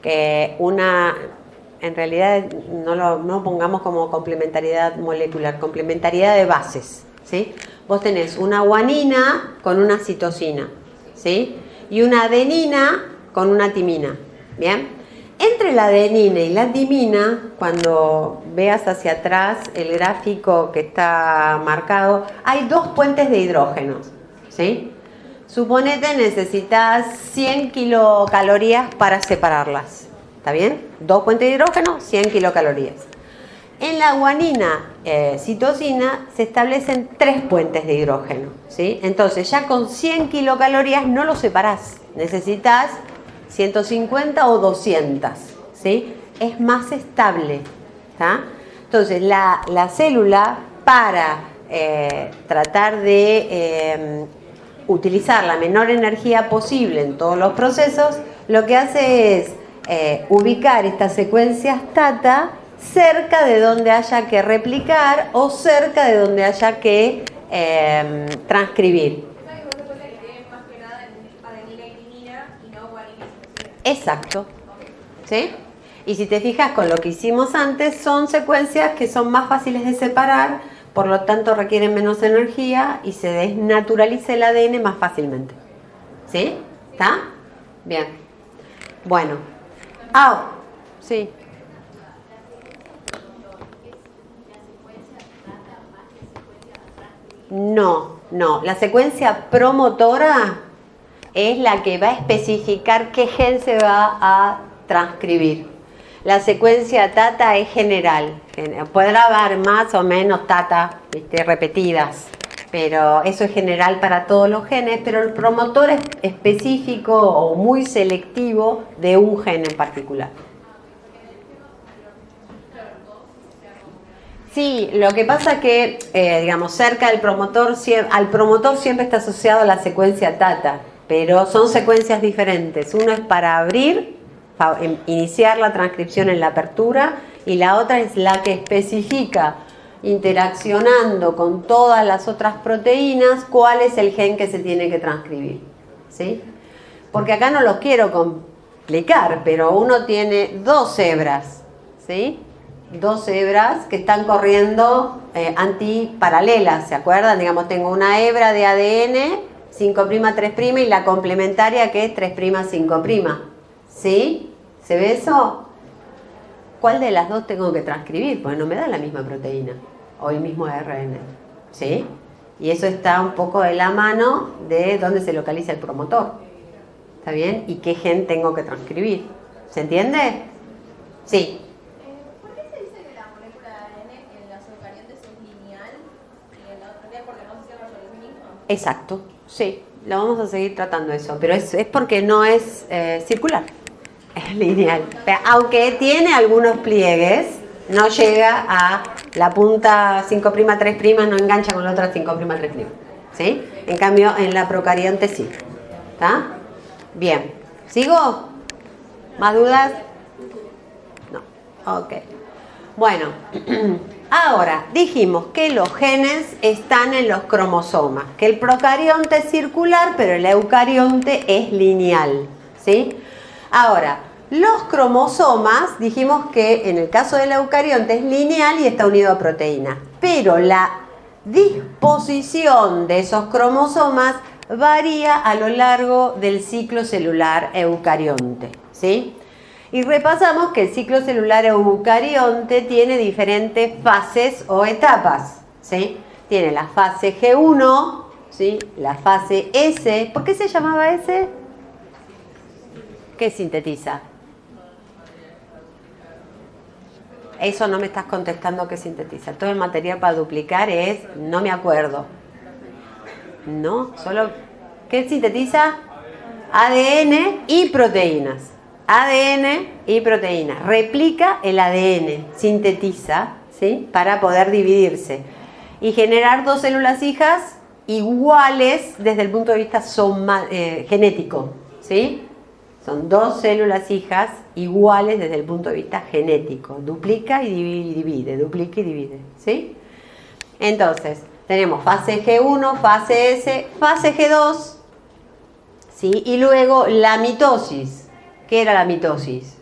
que en realidad no pongamos como complementariedad molecular, complementariedad de bases, ¿sí? Vos tenés una guanina con una citosina, ¿sí? Y una adenina con una timina, ¿bien? Entre la adenina y la timina, cuando veas hacia atrás el gráfico que está marcado, hay dos puentes de hidrógenos, ¿sí? Suponete necesitas 100 kilocalorías para separarlas, ¿está bien? Dos puentes de hidrógeno, 100 kilocalorías. En la guanina citosina se establecen 3 puentes de hidrógeno, ¿sí? Entonces ya con 100 kilocalorías no lo separás, necesitas 150 o 200, ¿sí? Es más estable, ¿tá? Entonces la célula, para tratar de utilizar la menor energía posible en todos los procesos, lo que hace es ubicar estas secuencias tata cerca de donde haya que replicar o cerca de donde haya que transcribir. Exacto. ¿Sí? Y si te fijas con lo que hicimos antes, son secuencias que son más fáciles de separar, por lo tanto requieren menos energía y se desnaturaliza el ADN más fácilmente. ¿Sí? ¿Está? Bien. Bueno. Sí. No. La secuencia promotora es la que va a especificar qué gen se va a transcribir. La secuencia tata es general. Podrá haber más o menos tata, repetidas, pero eso es general para todos los genes, pero el promotor es específico o muy selectivo de un gen en particular. Sí, lo que pasa es que, digamos, cerca del promotor, al promotor siempre está asociado a la secuencia tata, pero son secuencias diferentes. Uno es para abrir, iniciar la transcripción en la apertura, y la otra es la que especifica, interaccionando con todas las otras proteínas, cuál es el gen que se tiene que transcribir, ¿sí? Porque acá no los quiero complicar, pero uno tiene 2 hebras, ¿sí? 2 hebras que están corriendo antiparalelas, ¿se acuerdan? Digamos, tengo una hebra de ADN, 5', 3', y la complementaria que es 3', 5'. ¿Sí? ¿Se ve eso? ¿Cuál de las dos tengo que transcribir? Pues no me da la misma proteína o el mismo ARN. ¿Sí? Y eso está un poco de la mano de dónde se localiza el promotor. ¿Está bien? ¿Y qué gen tengo que transcribir? ¿Se entiende? Sí. ¿Por qué se dice que la molécula de ADN en las eucariotes es lineal y en la otra porque no se cierra sobre sí misma? Exacto, sí. Lo vamos a seguir tratando eso, pero es porque no es circular, es lineal. Aunque tiene algunos pliegues, no llega a la punta 5', 3', no engancha con la otra 5', 3'. ¿Sí? En cambio, en la procarionte sí. ¿Está? Bien. ¿Sigo? ¿Más dudas? No. Ok. Bueno. Ahora, dijimos que los genes están en los cromosomas, que el procarionte es circular, pero el eucarionte es lineal, ¿sí? Ahora, los cromosomas, dijimos que en el caso del eucarionte es lineal y está unido a proteína, pero la disposición de esos cromosomas varía a lo largo del ciclo celular eucarionte, ¿sí? Y repasamos que el ciclo celular eucarionte tiene diferentes fases o etapas, ¿sí? Tiene la fase G1, ¿sí? La fase S. ¿Por qué se llamaba S? ¿Qué sintetiza? Eso no me estás contestando qué sintetiza. Todo el material para duplicar es, no me acuerdo. No, solo... ¿Qué sintetiza? ADN y proteínas. ADN y proteínas. Replica el ADN, sintetiza, ¿sí? Para poder dividirse y generar dos células hijas iguales desde el punto de vista genético, ¿sí? Son dos células hijas iguales desde el punto de vista genético. Duplica y divide, duplica y divide, ¿sí? Entonces, tenemos fase G1, fase S, fase G2, ¿sí? Y luego la mitosis. ¿Qué era la mitosis?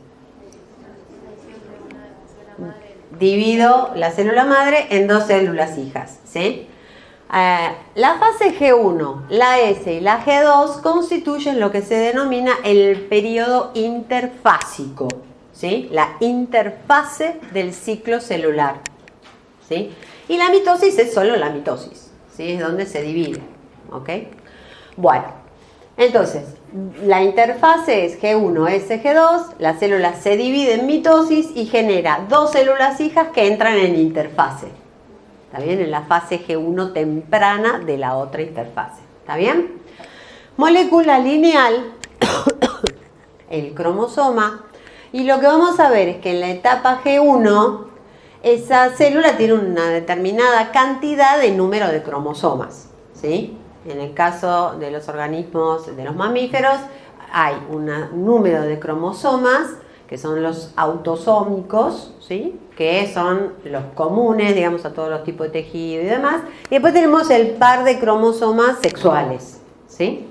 Divido la célula madre en dos células hijas, ¿sí? La fase G1, la S y la G2 constituyen lo que se denomina el periodo interfásico, ¿sí? La interfase del ciclo celular, ¿sí? Y la mitosis es solo la mitosis, ¿sí? Es donde se divide, ¿ok? Bueno, entonces, la interfase es G1, S, G2, la célula se divide en mitosis y genera dos células hijas que entran en interfase. ¿Está bien? En la fase G1 temprana de la otra interfase. ¿Está bien? Molécula lineal, el cromosoma. Y lo que vamos a ver es que en la etapa G1, esa célula tiene una determinada cantidad de número de cromosomas, ¿sí? En el caso de los organismos, de los mamíferos, hay un número de cromosomas que son los autosómicos, ¿sí? Que son los comunes, digamos, a todos los tipos de tejido y demás. Y después tenemos el par de cromosomas sexuales, ¿sí?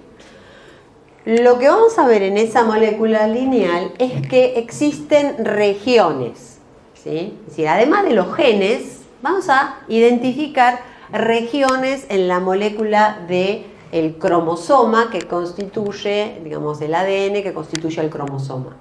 Lo que vamos a ver en esa molécula lineal es que existen regiones, ¿sí? Es decir, además de los genes, vamos a identificar regiones en la molécula del cromosoma que constituye, digamos, el ADN que constituye el cromosoma.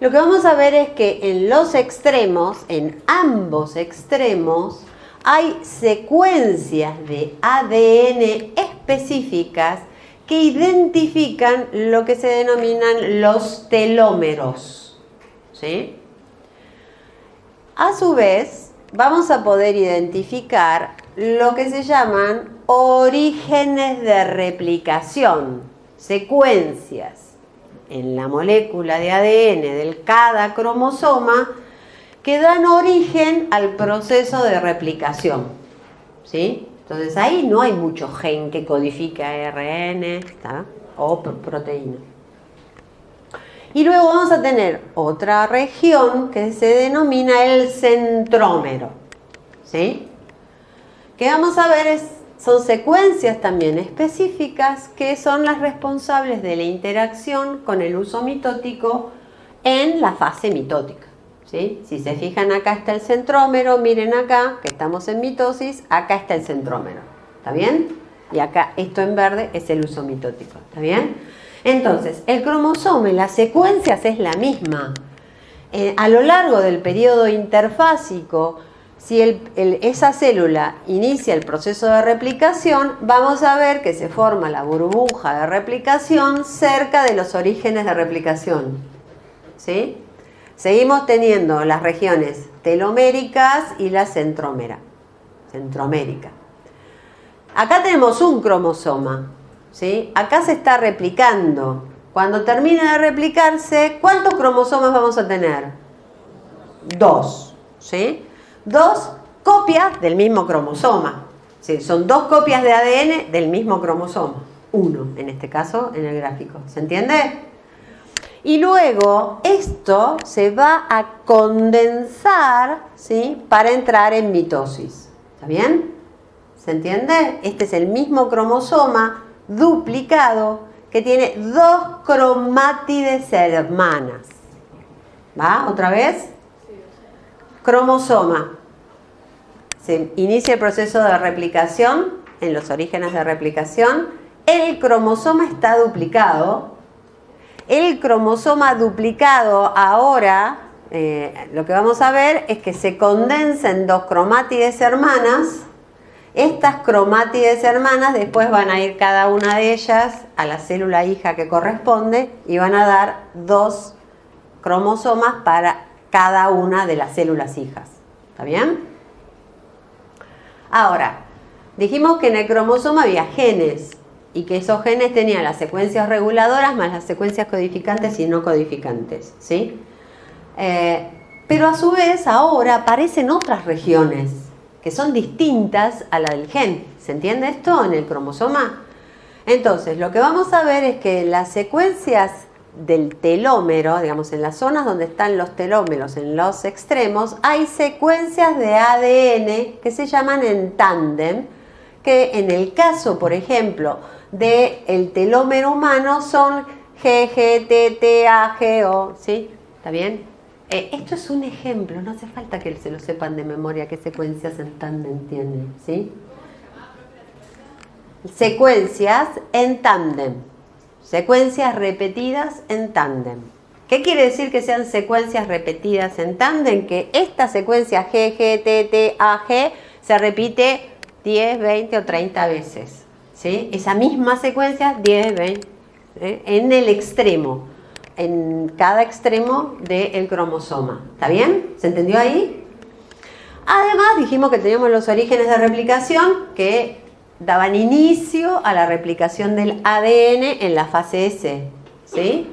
Lo que vamos a ver es que en los extremos, en ambos extremos, hay secuencias de ADN específicas que identifican lo que se denominan los telómeros, ¿sí? A su vez, vamos a poder identificar lo que se llaman orígenes de replicación, secuencias en la molécula de ADN de cada cromosoma que dan origen al proceso de replicación, ¿sí? Entonces ahí no hay mucho gen que codifica ARN, ¿está? O proteína. Y luego vamos a tener otra región que se denomina el centrómero, ¿sí? Que vamos a ver son secuencias también específicas que son las responsables de la interacción con el uso mitótico en la fase mitótica, ¿sí? Si se fijan, acá está el centrómero, miren acá, que estamos en mitosis, acá está el centrómero, ¿está bien? Y acá, esto en verde, es el uso mitótico, ¿está bien? Entonces, el cromosoma y las secuencias es la misma. A lo largo del periodo interfásico, si esa célula inicia el proceso de replicación, vamos a ver que se forma la burbuja de replicación cerca de los orígenes de replicación, ¿sí? Seguimos teniendo las regiones teloméricas y la centromérica. Acá tenemos un cromosoma, ¿sí? Acá se está replicando. Cuando termine de replicarse, ¿cuántos cromosomas vamos a tener? 2, ¿sí? 2 copias del mismo cromosoma. ¿Sí? Son 2 copias de ADN del mismo cromosoma. 1, en este caso, en el gráfico. ¿Se entiende? Y luego esto se va a condensar, ¿sí? Para entrar en mitosis. ¿Está bien? ¿Se entiende? Este es el mismo cromosoma duplicado que tiene 2 cromátides hermanas. ¿Va? ¿Otra vez? Cromosoma. Se inicia el proceso de replicación en los orígenes de replicación. El cromosoma está duplicado. El cromosoma duplicado ahora, lo que vamos a ver es que se condensa en 2 cromátides hermanas. Estas cromátides hermanas después van a ir cada una de ellas a la célula hija que corresponde y van a dar 2 cromosomas para cada una de las células hijas. ¿Está bien? Ahora, Dijimos que en el cromosoma había genes y que esos genes tenían las secuencias reguladoras más las secuencias codificantes y no codificantes, ¿sí? Pero a su vez ahora aparecen otras regiones que son distintas a la del gen. ¿Se entiende esto en el cromosoma? Entonces, lo que vamos a ver es que las secuencias del telómero, digamos, en las zonas donde están los telómeros, en los extremos, hay secuencias de ADN que se llaman en tándem, que en el caso, por ejemplo, del telómero humano son G, G, T, T, A, G, O, ¿sí? ¿Está bien? Esto es un ejemplo, no hace falta que se lo sepan de memoria qué secuencias en tándem tienen, ¿sí? Secuencias en tándem, secuencias repetidas en tándem. ¿Qué quiere decir que sean secuencias repetidas en tándem? Que esta secuencia G, G, T, T, A, G se repite 10, 20 o 30 veces, ¿sí? Esa misma secuencia 10, 20, en el extremo, en cada extremo del cromosoma. ¿Está bien? ¿Se entendió ahí? Además dijimos que teníamos los orígenes de replicación que daban inicio a la replicación del ADN en la fase S, ¿sí?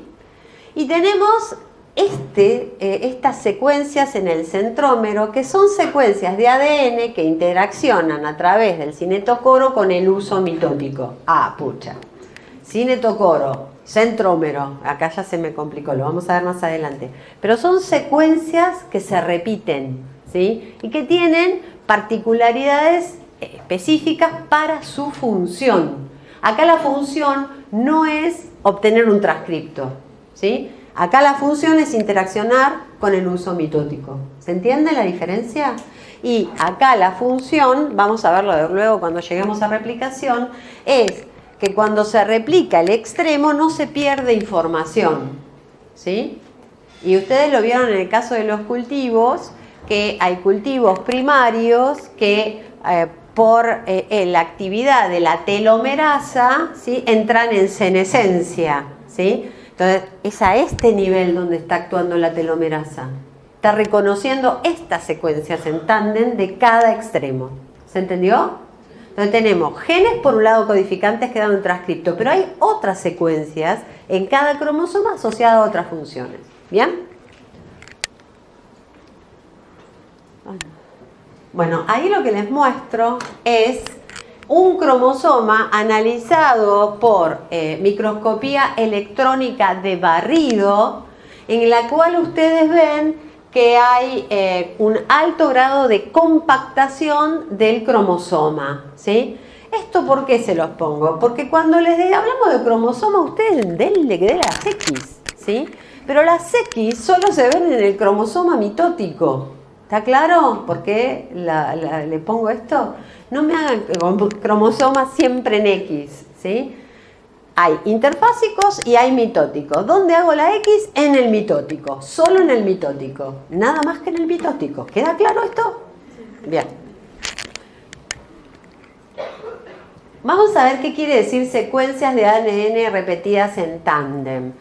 Y tenemos estas secuencias en el centrómero, que son secuencias de ADN que interaccionan a través del cinetocoro con el uso mitótico. Ah, pucha. Cinetocoro, centrómero, acá ya se me complicó, lo vamos a ver más adelante. Pero son secuencias que se repiten, ¿sí? Y que tienen particularidades específicas para su función. Acá la función no es obtener un transcripto, ¿sí? Acá la función es interaccionar con el uso mitótico. ¿Se entiende la diferencia? Y acá la función, vamos a verlo luego cuando lleguemos a replicación, es que cuando se replica el extremo no se pierde información, ¿sí? Y ustedes lo vieron en el caso de los cultivos, que hay cultivos primarios que por la actividad de la telomerasa, ¿sí?, entran en senescencia, ¿sí? Entonces, es a este nivel donde está actuando la telomerasa. Está reconociendo estas secuencias en tándem de cada extremo. ¿Se entendió? Entonces tenemos genes por un lado codificantes que dan un transcripto, pero hay otras secuencias en cada cromosoma asociadas a otras funciones. ¿Bien? Bueno, ahí lo que les muestro es un cromosoma analizado por microscopía electrónica de barrido, en la cual ustedes ven que hay un alto grado de compactación del cromosoma, ¿sí? ¿Esto por qué se los pongo? Porque cuando hablamos de cromosoma, ustedes denle que den las X, ¿sí? Pero las X solo se ven en el cromosoma mitótico. ¿Está claro por qué le pongo esto? No me hagan cromosomas siempre en X, ¿sí? Hay interfásicos y hay mitóticos. ¿Dónde hago la X? En el mitótico, solo en el mitótico. Nada más que en el mitótico. ¿Queda claro esto? Bien. Vamos a ver qué quiere decir secuencias de ADN repetidas en tándem.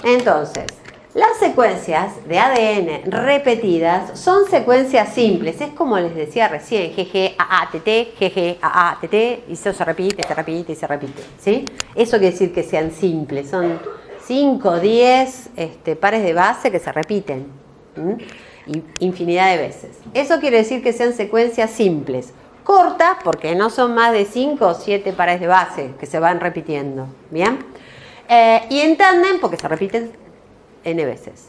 Entonces, las secuencias de ADN repetidas son secuencias simples. Es como les decía recién, GG, AA, TT, GG, AA, TT, y eso se repite, se repite y se repite, ¿sí? Eso quiere decir que sean simples. Son 5 o 10 pares de base que se repiten, y infinidad de veces. Eso quiere decir que sean secuencias simples. Cortas, porque no son más de 5 o 7 pares de base que se van repitiendo, ¿bien? Y en tándem, porque se repiten N veces.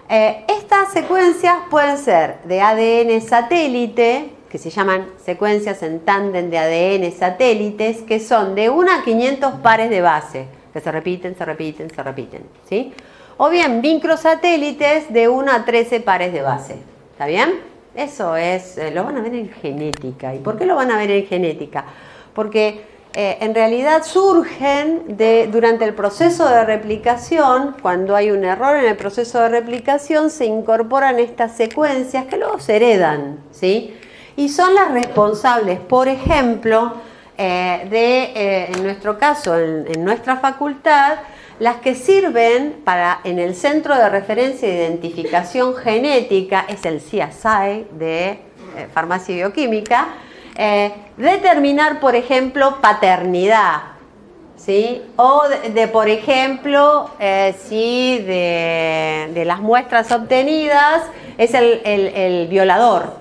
Estas secuencias pueden ser de ADN satélite, que se llaman secuencias en tándem de ADN satélites, que son de 1 a 500 pares de base, que se repiten, se repiten, se repiten, ¿sí? O bien microsatélites de 1 a 13 pares de base. ¿Está bien? Eso es, lo van a ver en genética. ¿Y por qué lo van a ver en genética? Porque en realidad surgen durante el proceso de replicación. Cuando hay un error en el proceso de replicación, se incorporan estas secuencias que luego se heredan, ¿sí? Y son las responsables, por ejemplo, en nuestro caso, en nuestra facultad, las que sirven para, en el Centro de Referencia e Identificación Genética, es el CSI de Farmacia y Bioquímica, Determinar, por ejemplo, paternidad, ¿sí? O por ejemplo, si de las muestras obtenidas es el violador,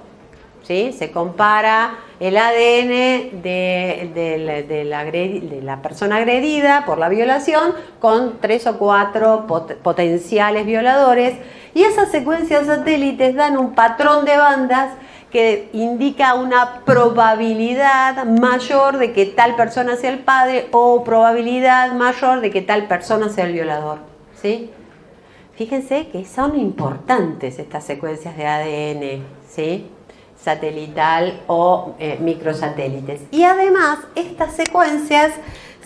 ¿sí? Se compara el ADN de la persona agredida por la violación con 3 o 4 potenciales violadores, y esas secuencias satélites dan un patrón de bandas que indica una probabilidad mayor de que tal persona sea el padre o probabilidad mayor de que tal persona sea el violador, ¿sí? Fíjense que son importantes estas secuencias de ADN, ¿sí? Satelital o microsatélites. Y además estas secuencias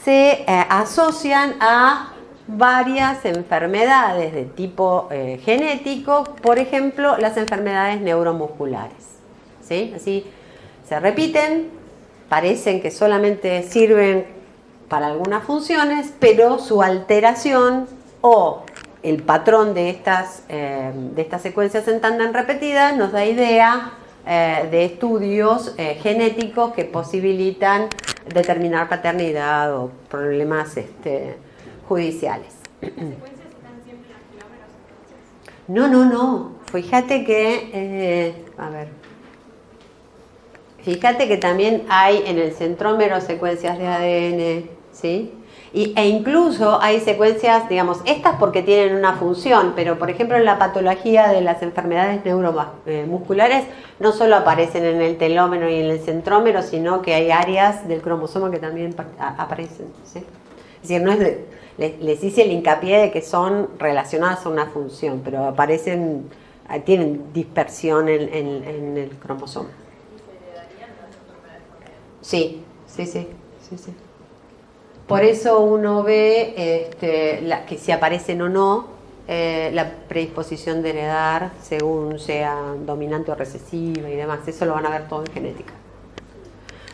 se asocian a varias enfermedades de tipo genético, por ejemplo, las enfermedades neuromusculares, ¿sí? Así se repiten, parecen que solamente sirven para algunas funciones, pero su alteración o el patrón de estas secuencias en tándem repetidas nos da idea de estudios genéticos que posibilitan determinar paternidad o problemas judiciales. ¿Las secuencias están siempre en los telómeros entonces? No. Fíjate que, fíjate que también hay en el centrómero secuencias de ADN, ¿sí? E incluso hay secuencias, digamos, estas porque tienen una función, pero por ejemplo en la patología de las enfermedades neuromusculares no solo aparecen en el telómero y en el centrómero, sino que hay áreas del cromosoma que también aparecen, ¿sí? Es decir, no es les hice el hincapié de que son relacionadas a una función, pero aparecen, tienen dispersión en el cromosoma. ¿Y se heredarían las enfermedades también? Sí. Por eso uno ve que si aparecen o no la predisposición de heredar según sea dominante o recesiva y demás. Eso lo van a ver todo en genética.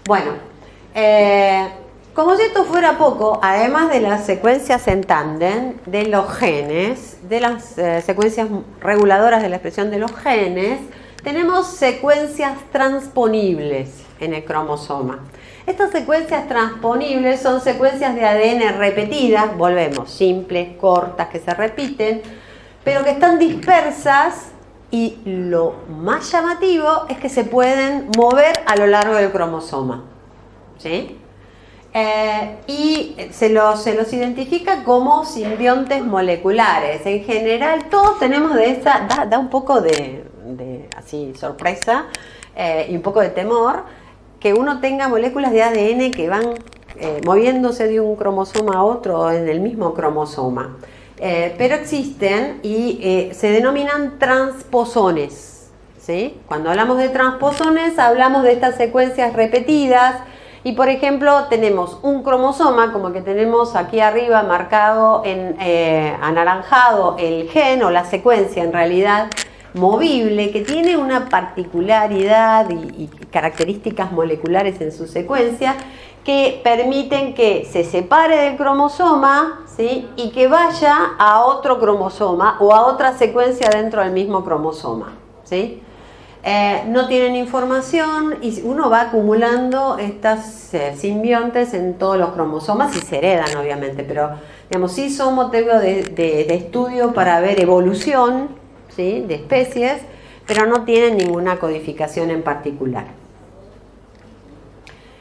Bueno, como si esto fuera poco, además de las secuencias en tándem de los genes, de las secuencias reguladoras de la expresión de los genes, tenemos secuencias transponibles en el cromosoma. Estas secuencias transponibles son secuencias de ADN repetidas, volvemos, simples, cortas, que se repiten, pero que están dispersas, y lo más llamativo es que se pueden mover a lo largo del cromosoma, ¿sí? Y se los identifica como simbiontes moleculares. En general, todos tenemos de esa, da un poco de así sorpresa y un poco de temor que uno tenga moléculas de ADN que van moviéndose de un cromosoma a otro en el mismo cromosoma. Pero existen y se denominan transposones, ¿sí? Cuando hablamos de transposones hablamos de estas secuencias repetidas. Y por ejemplo tenemos un cromosoma, como que tenemos aquí arriba marcado en anaranjado el gen o la secuencia en realidad movible, que tiene una particularidad y características moleculares en su secuencia que permiten que se separe del cromosoma, ¿sí? Y que vaya a otro cromosoma o a otra secuencia dentro del mismo cromosoma, ¿sí? No tienen información y uno va acumulando estas simbiontes en todos los cromosomas y se heredan obviamente, pero digamos, sí son motivo de estudio para ver evolución, ¿sí? De especies, pero no tienen ninguna codificación en particular.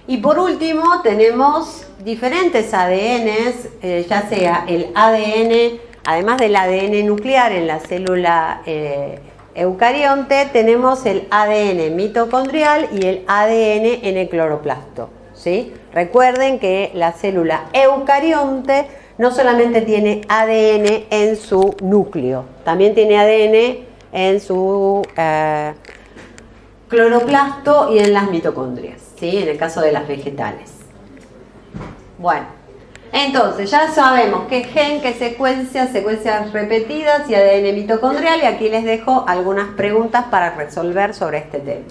Y por último tenemos diferentes ADNs, ya sea el ADN, además del ADN nuclear en la célula eucarionte, tenemos el ADN mitocondrial y el ADN en el cloroplasto, ¿sí? Recuerden que la célula eucarionte no solamente tiene ADN en su núcleo, también tiene ADN en su cloroplasto y en las mitocondrias, ¿sí? En el caso de las vegetales. Bueno, entonces ya sabemos qué gen, qué secuencias repetidas y ADN mitocondrial, y aquí les dejo algunas preguntas para resolver sobre este tema.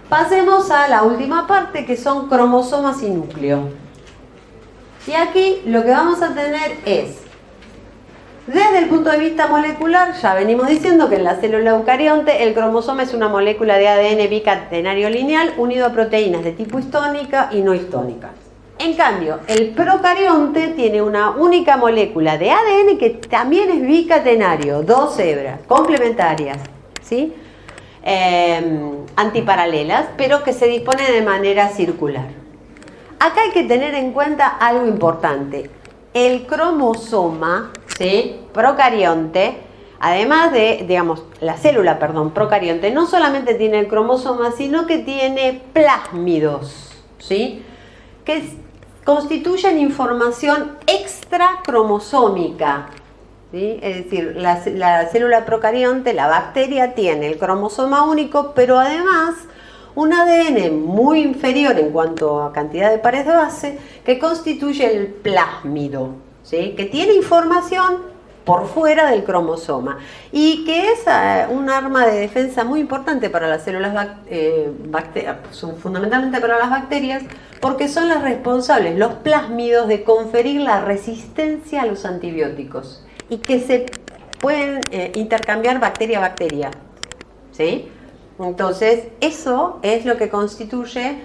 Pasemos a la última parte, que son cromosomas y núcleo. Y aquí lo que vamos a tener es Desde el punto de vista molecular, ya venimos diciendo que en la célula eucarionte el cromosoma es una molécula de ADN bicatenario lineal unido a proteínas de tipo histónica y no histónicas. En cambio, el procarionte tiene una única molécula de ADN que también es bicatenario, 2 hebras complementarias, ¿sí? Antiparalelas, pero que se dispone de manera circular. Acá hay que tener en cuenta algo importante. El cromosoma, ¿sí? Procarionte, además de, digamos, la célula, perdón, procarionte, no solamente tiene el cromosoma, sino que tiene plásmidos, ¿sí? Que constituyen información extracromosómica, ¿sí? Es decir, la célula procarionte, la bacteria, tiene el cromosoma único, pero además un ADN muy inferior en cuanto a cantidad de pares de base, que constituye el plásmido, ¿sí? Que tiene información por fuera del cromosoma y que es un arma de defensa muy importante para las células fundamentalmente para las bacterias, porque son las responsables, los plásmidos, de conferir la resistencia a los antibióticos y que se pueden intercambiar bacteria a bacteria, ¿sí? Entonces, eso es lo que constituye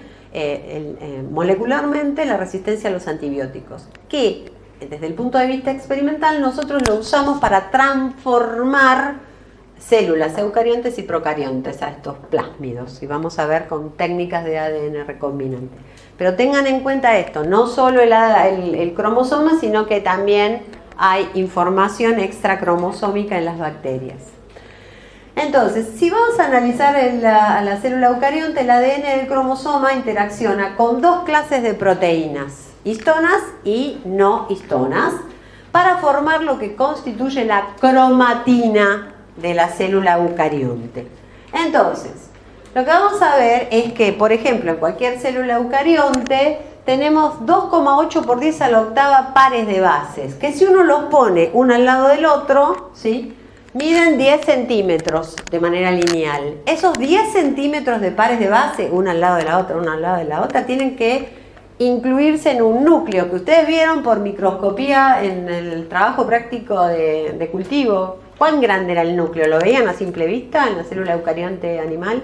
molecularmente la resistencia a los antibióticos, que desde el punto de vista experimental nosotros lo usamos para transformar células eucariontes y procariontes a estos plásmidos, y vamos a ver con técnicas de ADN recombinante. Pero tengan en cuenta esto, no solo el cromosoma, sino que también hay información extracromosómica en las bacterias. Entonces, si vamos a analizar la célula eucarionte, el ADN del cromosoma interacciona con 2 clases de proteínas, histonas y no histonas, para formar lo que constituye la cromatina de la célula eucarionte. Entonces, lo que vamos a ver es que, por ejemplo, en cualquier célula eucarionte tenemos 2,8 por 10 a la octava pares de bases, que si uno los pone uno al lado del otro, ¿sí?, miden 10 centímetros de manera lineal. Esos 10 centímetros de pares de base, una al lado de la otra, una al lado de la otra, tienen que incluirse en un núcleo que ustedes vieron por microscopía en el trabajo práctico de cultivo. ¿Cuán grande era el núcleo? ¿Lo veían a simple vista en la célula eucarionte animal?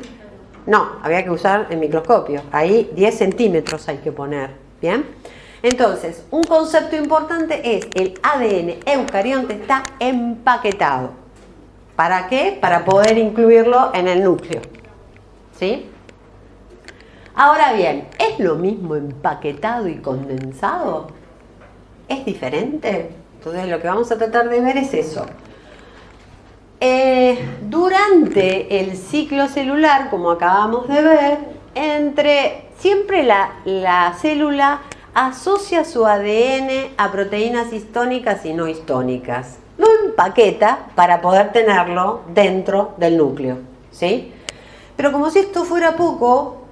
No, había que usar el microscopio. Ahí 10 centímetros hay que poner. ¿Bien? Entonces, un concepto importante es el ADN eucarionte está empaquetado. ¿Para qué? Para poder incluirlo en el núcleo, ¿sí? Ahora bien, ¿es lo mismo empaquetado y condensado? ¿Es diferente? Entonces lo que vamos a tratar de ver es eso. Durante el ciclo celular, como acabamos de ver, siempre la célula asocia su ADN a proteínas histónicas y no histónicas. Lo empaqueta para poder tenerlo dentro del núcleo, ¿sí? Pero como si esto fuera poco,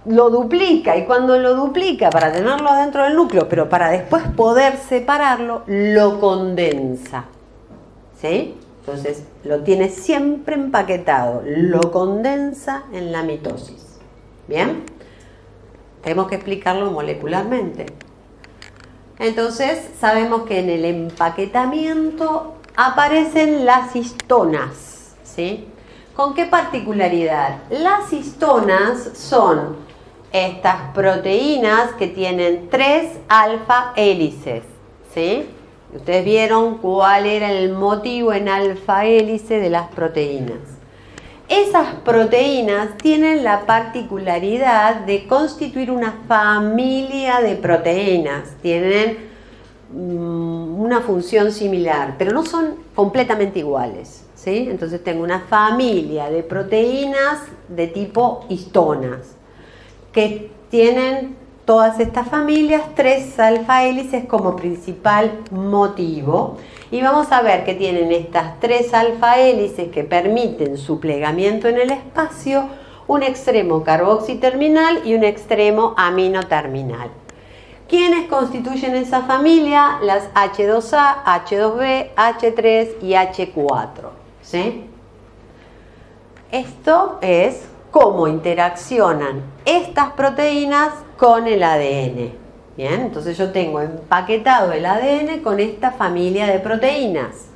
lo duplica, y cuando lo duplica para tenerlo dentro del núcleo, pero para después poder separarlo, lo condensa, ¿sí? Entonces lo tiene siempre empaquetado, lo condensa en la mitosis. ¿Bien? Tenemos que explicarlo molecularmente. Entonces sabemos que en el empaquetamiento aparecen las histonas, ¿sí? ¿Con qué particularidad? Las histonas son estas proteínas que tienen 3 alfa hélices, ¿sí? Ustedes vieron cuál era el motivo en alfa hélice de las proteínas. Esas proteínas tienen la particularidad de constituir una familia de proteínas, tienen una función similar, pero no son completamente iguales, ¿sí? Entonces tengo una familia de proteínas de tipo histonas, que tienen todas estas familias 3 alfa hélices como principal motivo. Y vamos a ver que tienen estas 3 alfa hélices que permiten su plegamiento en el espacio, un extremo carboxiterminal y un extremo aminoterminal. ¿Quiénes constituyen esa familia? Las H2A, H2B, H3 y H4, ¿sí? Esto es cómo interaccionan estas proteínas con el ADN. Bien, entonces yo tengo empaquetado el ADN con esta familia de proteínas.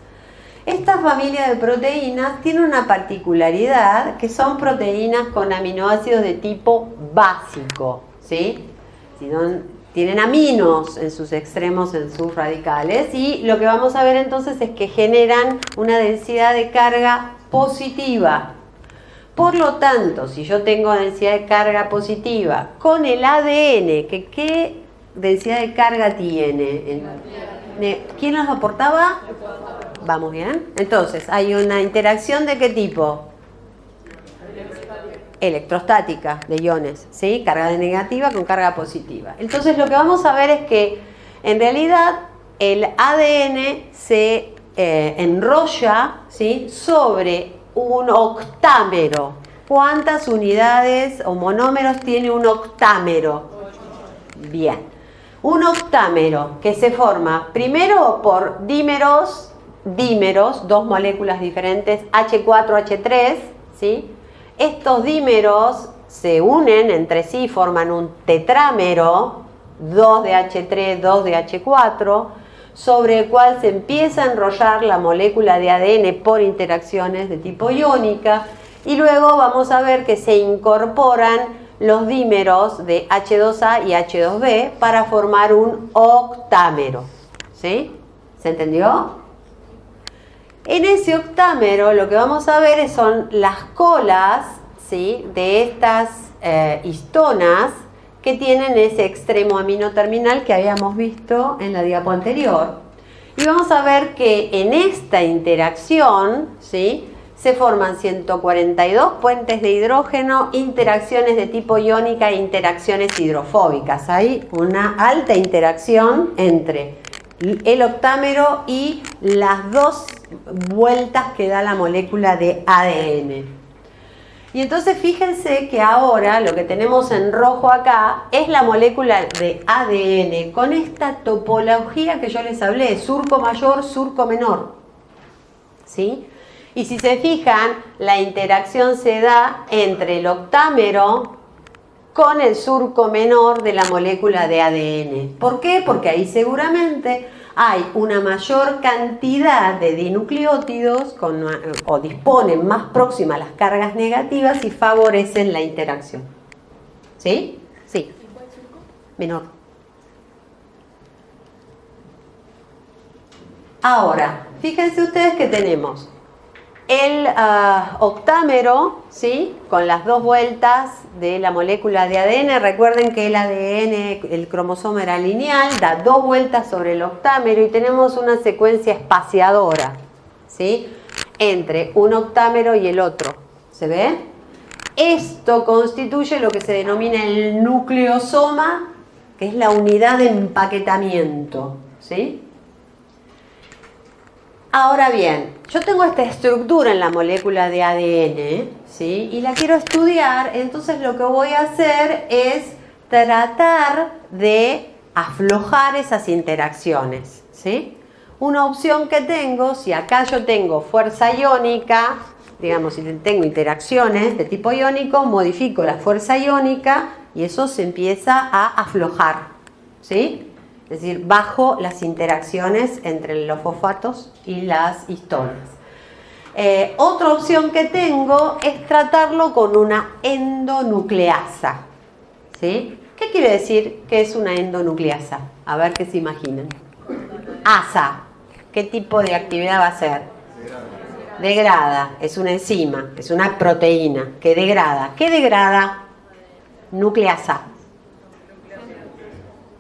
Esta familia de proteínas tiene una particularidad que son proteínas con aminoácidos de tipo básico, ¿sí? Tienen aminos en sus extremos, en sus radicales, y lo que vamos a ver entonces es que generan una densidad de carga positiva. Por lo tanto, si yo tengo densidad de carga positiva con el ADN, ¿qué densidad de carga tiene? ¿Quién nos aportaba? ¿Vamos bien? Entonces, hay una interacción ¿de qué tipo? Electrostática, de iones, ¿sí? Carga negativa con carga positiva. Entonces, lo que vamos a ver es que, en realidad, el ADN se enrolla, ¿sí? Sobre un octámero. ¿Cuántas unidades o monómeros tiene un octámero? Bien. Un octámero que se forma primero por dímeros, dos moléculas diferentes, H4H3, ¿sí? Estos dímeros se unen entre sí, forman un tetrámero, 2 de H3, 2 de H4, sobre el cual se empieza a enrollar la molécula de ADN por interacciones de tipo iónica, y luego vamos a ver que se incorporan los dímeros de H2A y H2B para formar un octámero, ¿sí? ¿Se entendió? En ese octámero lo que vamos a ver son las colas, ¿sí? De estas histonas que tienen ese extremo amino terminal que habíamos visto en la diapo anterior. Y vamos a ver que en esta interacción, ¿sí? Se forman 142 puentes de hidrógeno, interacciones de tipo iónica e interacciones hidrofóbicas. Hay una alta interacción entre el octámero y las dos vueltas que da la molécula de ADN. Y entonces fíjense que ahora lo que tenemos en rojo acá es la molécula de ADN con esta topología que yo les hablé, surco mayor, surco menor, ¿sí? Y si se fijan, la interacción se da entre el octámero con el surco menor de la molécula de ADN. ¿Por qué? Porque ahí seguramente hay una mayor cantidad de dinucleótidos o disponen más próxima a las cargas negativas y favorecen la interacción. ¿Sí? Sí. Menor. Ahora, fíjense ustedes que tenemos el octámero, ¿sí? Con las dos vueltas de la molécula de ADN. Recuerden que el ADN, el cromosoma era lineal, da dos vueltas sobre el octámero y tenemos una secuencia espaciadora, ¿sí? Entre un octámero y el otro. ¿Se ve? Esto constituye lo que se denomina el nucleosoma, que es la unidad de empaquetamiento, ¿sí? Ahora bien, yo tengo esta estructura en la molécula de ADN, ¿sí? Y la quiero estudiar, entonces lo que voy a hacer es tratar de aflojar esas interacciones, ¿sí? Una opción que tengo, si acá yo tengo fuerza iónica, digamos, si tengo interacciones de tipo iónico, modifico la fuerza iónica y eso se empieza a aflojar, ¿sí? Es decir, bajo las interacciones entre los fosfatos y las histonas. Otra opción que tengo es tratarlo con una endonucleasa, ¿sí? ¿Qué quiere decir que es una endonucleasa? A ver qué se imaginan. ASA. ¿Qué tipo de actividad va a hacer? Degrada. Es una enzima, es una proteína que degrada. ¿Qué degrada? Nucleasa.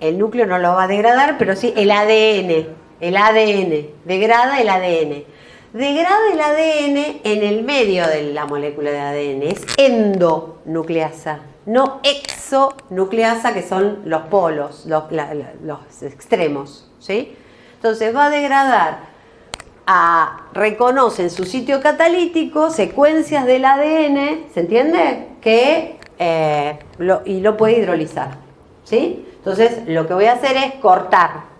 El núcleo no lo va a degradar, pero sí el ADN. El ADN. Degrada el ADN. Degrada el ADN en el medio de la molécula de ADN. Es endonucleasa, no exonucleasa, que son los polos, los extremos, ¿sí? Entonces va a degradar, reconoce en su sitio catalítico secuencias del ADN, ¿se entiende? Y lo puede hidrolizar, ¿sí? Entonces lo que voy a hacer es cortar.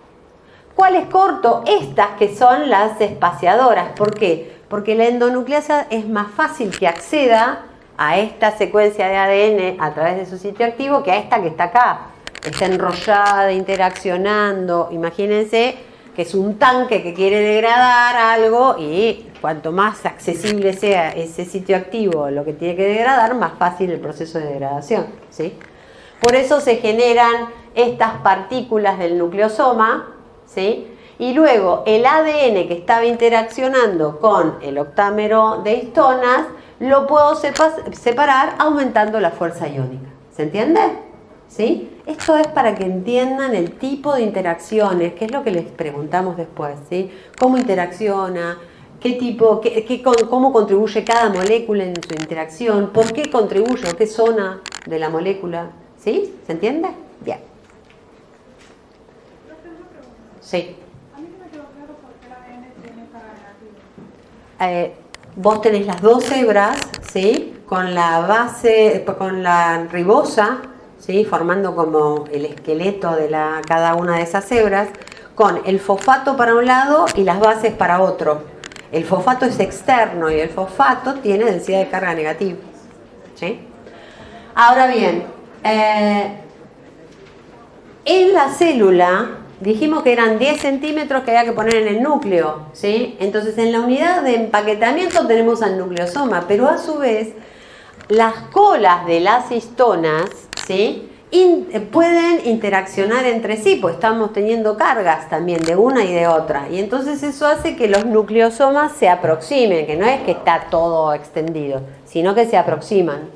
¿Cuáles corto? Estas que son las espaciadoras. ¿Por qué? Porque la endonucleasa es más fácil que acceda a esta secuencia de ADN a través de su sitio activo que a esta que está acá. está enrollada, interaccionando. Imagínense que es un tanque que quiere degradar algo y cuanto más accesible sea ese sitio activo, lo que tiene que degradar, más fácil el proceso de degradación, ¿sí? Por eso se generan estas partículas del nucleosoma, ¿sí? Y luego el ADN que estaba interaccionando con el octámero de histonas, lo puedo separar aumentando la fuerza iónica. ¿Se entiende? ¿Sí? Esto es para que entiendan el tipo de interacciones, que es lo que les preguntamos después, ¿sí? ¿Cómo interacciona? ¿Qué tipo, cómo contribuye cada molécula en su interacción? ¿Por qué contribuye? ¿O qué zona de la molécula? ¿Sí? ¿Se entiende? Bien. Sí. A mí no me quedó claro por qué el ADN tiene carga negativa. Vos tenés las dos hebras, ¿sí? Con la base, con la ribosa, ¿sí? Formando como el esqueleto de cada una de esas hebras, con el fosfato para un lado y las bases para otro. El fosfato es externo y el fosfato tiene densidad de carga negativa, ¿sí? Ahora bien, en la célula dijimos que eran 10 centímetros que había que poner en el núcleo, ¿sí? Entonces en la unidad de empaquetamiento tenemos al nucleosoma, pero a su vez las colas de las histonas, ¿sí? Pueden interaccionar entre sí, pues estamos teniendo cargas también de una y de otra, y entonces eso hace que los nucleosomas se aproximen, que no es que está todo extendido, sino que se aproximan.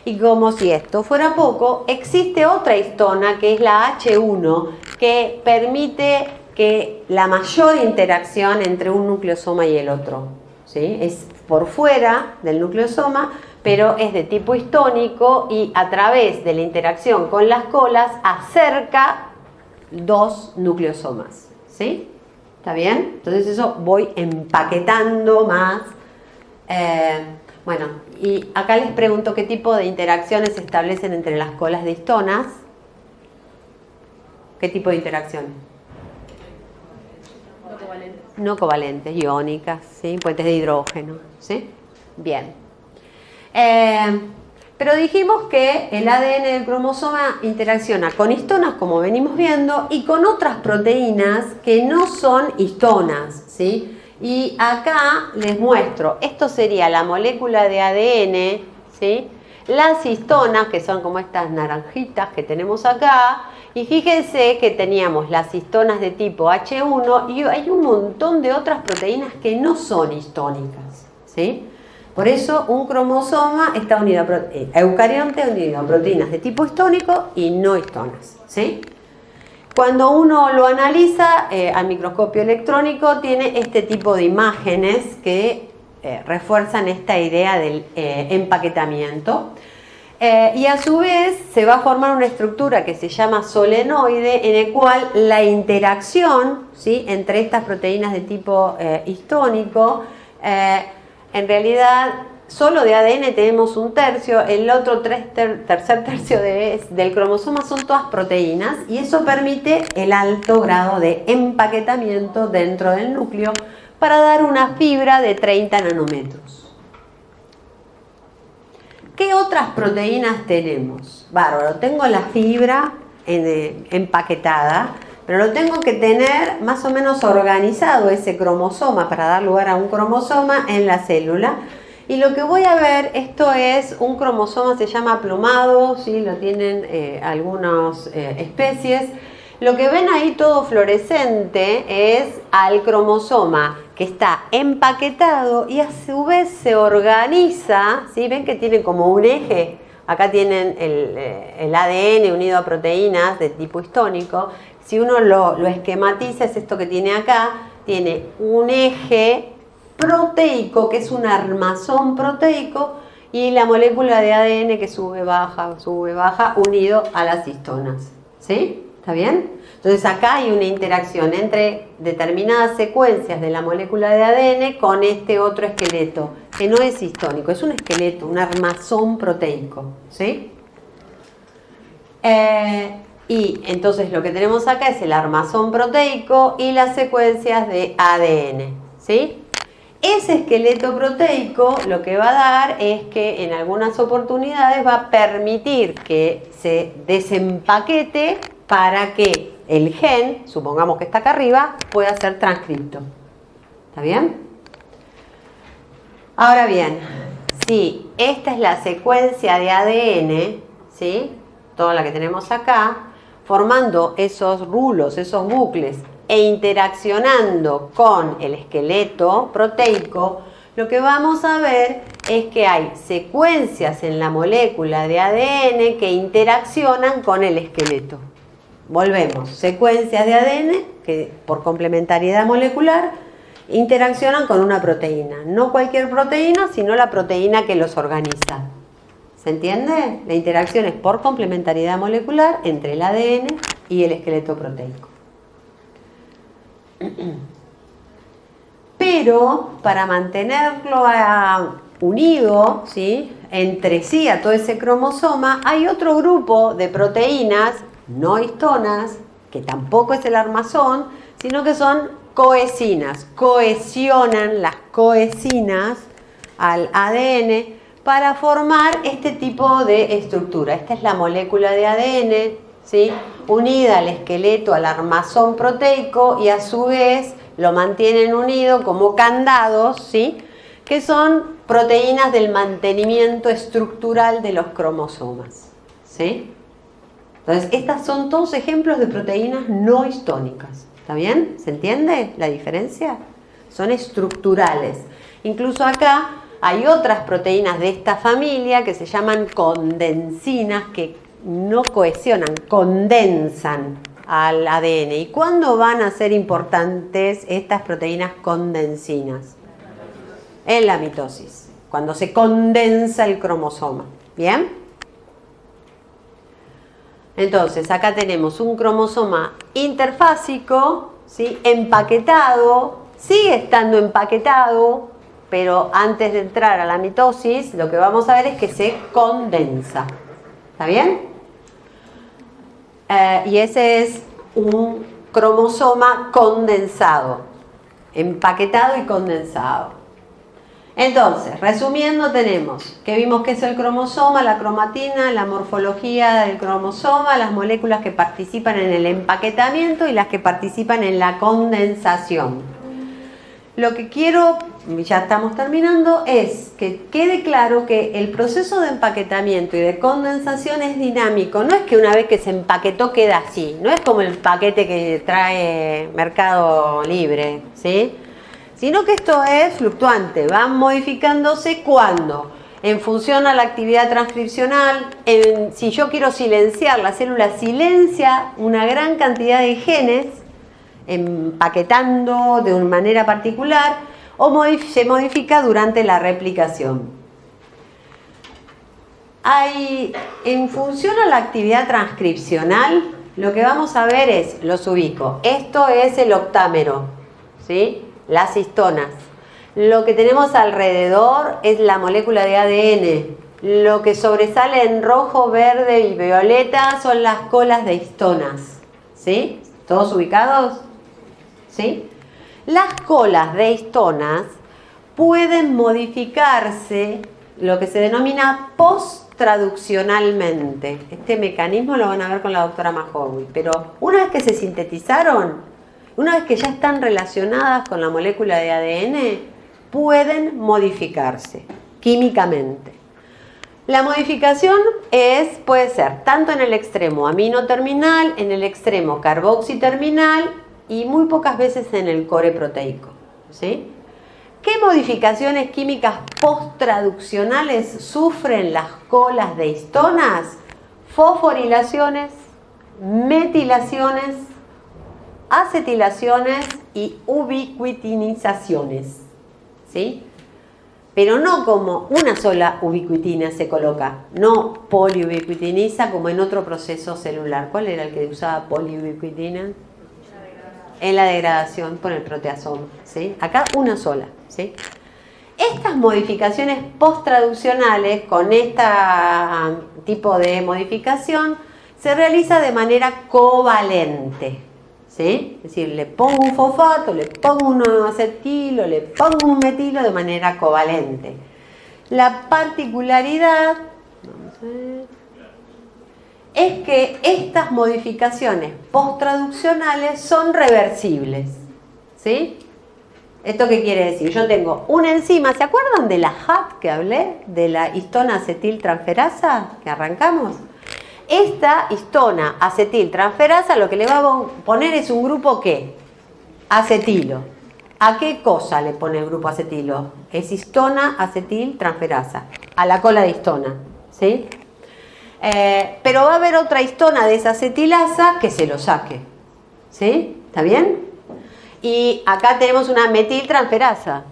Y como si esto fuera poco, existe otra histona que es la H1, que permite que la mayor interacción entre un nucleosoma y el otro, ¿sí? Es por fuera del nucleosoma, pero es de tipo histónico y a través de la interacción con las colas acerca dos nucleosomas, ¿sí? ¿Está bien? Entonces eso voy empaquetando más. Bueno, y acá les pregunto qué tipo de interacciones se establecen entre las colas de histonas. ¿Qué tipo de interacciones? No covalentes. No covalentes, iónicas, ¿sí? Puentes de hidrógeno, ¿sí? Bien. Pero dijimos que el ADN del cromosoma interacciona con histonas, como venimos viendo, y con otras proteínas que no son histonas, ¿sí? Y acá les muestro, esto sería la molécula de ADN, ¿sí? Las histonas, que son como estas naranjitas que tenemos acá, y fíjense que teníamos las histonas de tipo H1 y hay un montón de otras proteínas que no son histónicas, ¿sí? Por eso un cromosoma está unido a eucarionte unido a proteínas de tipo histónico y no histonas, ¿sí? Cuando uno lo analiza al microscopio electrónico tiene este tipo de imágenes que refuerzan esta idea del empaquetamiento. Y a su vez se va a formar una estructura que se llama solenoide, en el cual la interacción, ¿sí?, entre estas proteínas de tipo histónico, en realidad solo de ADN tenemos un tercio, el otro tercer tercio del cromosoma son todas proteínas, y eso permite el alto grado de empaquetamiento dentro del núcleo para dar una fibra de 30 nanómetros. ¿Qué otras proteínas tenemos? Bárbaro, tengo la fibra empaquetada, pero lo tengo que tener más o menos organizado ese cromosoma para dar lugar a un cromosoma en la célula. Y lo que voy a ver, esto es un cromosoma, se llama plumado, ¿sí? Lo tienen algunas especies. Lo que ven ahí todo fluorescente es al cromosoma que está empaquetado y a su vez se organiza, ¿sí? Ven que tiene como un eje. Acá tienen el ADN unido a proteínas de tipo histónico. Si uno lo esquematiza, es esto que tiene acá, tiene un eje proteico, que es un armazón proteico, y la molécula de ADN que sube, baja, unido a las histonas, ¿sí? ¿Está bien? Entonces acá hay una interacción entre determinadas secuencias de la molécula de ADN con este otro esqueleto, que no es histónico, es un esqueleto, un armazón proteico, ¿sí? Y entonces lo que tenemos acá es el armazón proteico y las secuencias de ADN, ¿sí? ese esqueleto proteico lo que va a dar es que en algunas oportunidades va a permitir que se desempaquete para que el gen, supongamos que está acá arriba, pueda ser transcripto. ¿Está bien? Ahora bien, si esta es la secuencia de ADN, ¿sí? Toda la que tenemos acá, formando esos rulos, esos bucles, e interaccionando con el esqueleto proteico, lo que vamos a ver es que hay secuencias en la molécula de ADN que interaccionan con el esqueleto. Volvemos, secuencias de ADN que por complementariedad molecular interaccionan con una proteína. No cualquier proteína, sino la proteína que los organiza. ¿Se entiende? La interacción es por complementariedad molecular entre el ADN y el esqueleto proteico. Pero para mantenerlo unido, ¿sí?, entre sí a todo ese cromosoma, hay otro grupo de proteínas no histonas, que tampoco es el armazón, sino que son coesinas. Cohesionan las coesinas al ADN para formar este tipo de estructura. Esta es la molécula de ADN, ¿sí?, unida al esqueleto, al armazón proteico, y a su vez lo mantienen unido como candados, ¿sí?, que son proteínas del mantenimiento estructural de los cromosomas, ¿sí? Entonces, estas son todos ejemplos de proteínas no histónicas. ¿Está bien? ¿Se entiende la diferencia? Son estructurales. Incluso acá hay otras proteínas de esta familia que se llaman condensinas, que no cohesionan, condensan al ADN. ¿Y cuándo van a ser importantes estas proteínas condensinas? En la mitosis, cuando se condensa el cromosoma. ¿Bien? Entonces, acá tenemos un cromosoma interfásico, ¿sí?, empaquetado, sigue estando empaquetado, pero antes de entrar a la mitosis, lo que vamos a ver es que se condensa. ¿Está bien? Y ese es un cromosoma condensado, empaquetado y condensado. Entonces, resumiendo, tenemos que vimos que es el cromosoma, la cromatina, la morfología del cromosoma, las moléculas que participan en el empaquetamiento y las que participan en la condensación. Lo que quiero, ya estamos terminando, es que quede claro que el proceso de empaquetamiento y de condensación es dinámico. No es que una vez que se empaquetó queda así, no es como el paquete que trae Mercado Libre, ¿sí?, sino que esto es fluctuante, va modificándose cuando, en función a la actividad transcripcional, si yo quiero silenciar, la célula silencia una gran cantidad de genes, empaquetando de una manera particular, o se modifica durante la replicación. En función a la actividad transcripcional, lo que vamos a ver es, los ubico, esto es el octámero, ¿sí?, las histonas. Lo que tenemos alrededor es la molécula de ADN. Lo que sobresale en rojo, verde y violeta son las colas de histonas. ¿Sí? ¿Todos ubicados? ¿Sí? Las colas de histonas pueden modificarse, lo que se denomina post-traduccionalmente. Este mecanismo lo van a ver con la doctora Mahorwi. Pero una vez que se sintetizaron, una vez que ya están relacionadas con la molécula de ADN, pueden modificarse químicamente. La modificación puede ser tanto en el extremo amino terminal, en el extremo carboxi terminal y muy pocas veces en el core proteico, ¿sí? ¿Qué modificaciones químicas post-traduccionales sufren las colas de histonas? Fosforilaciones, metilaciones, acetilaciones y ubiquitinizaciones, ¿sí? Pero no como una sola ubiquitina se coloca, no poliubiquitiniza como en otro proceso celular. ¿Cuál era el que usaba poliubiquitina? En la degradación por el proteasoma, ¿sí? Acá una sola, ¿sí? Estas modificaciones post-traduccionales con este tipo de modificación se realiza de manera covalente, ¿sí? Es decir, le pongo un fosfato, le pongo un acetilo, le pongo un metilo de manera covalente. La particularidad, vamos a ver, es que estas modificaciones posttraduccionales son reversibles, ¿sí? ¿Esto qué quiere decir? Yo tengo una enzima, ¿se acuerdan de la HAT que hablé? De la histona acetiltransferasa que arrancamos. Esta histona acetiltransferasa lo que le va a poner es un grupo ¿qué? Acetilo. ¿A qué cosa le pone el grupo acetilo? Es histona acetiltransferasa, a la cola de histona, ¿sí? Pero va a haber otra histona desacetilasa que se lo saque, ¿sí? ¿Está bien? Y acá tenemos una metiltransferasa,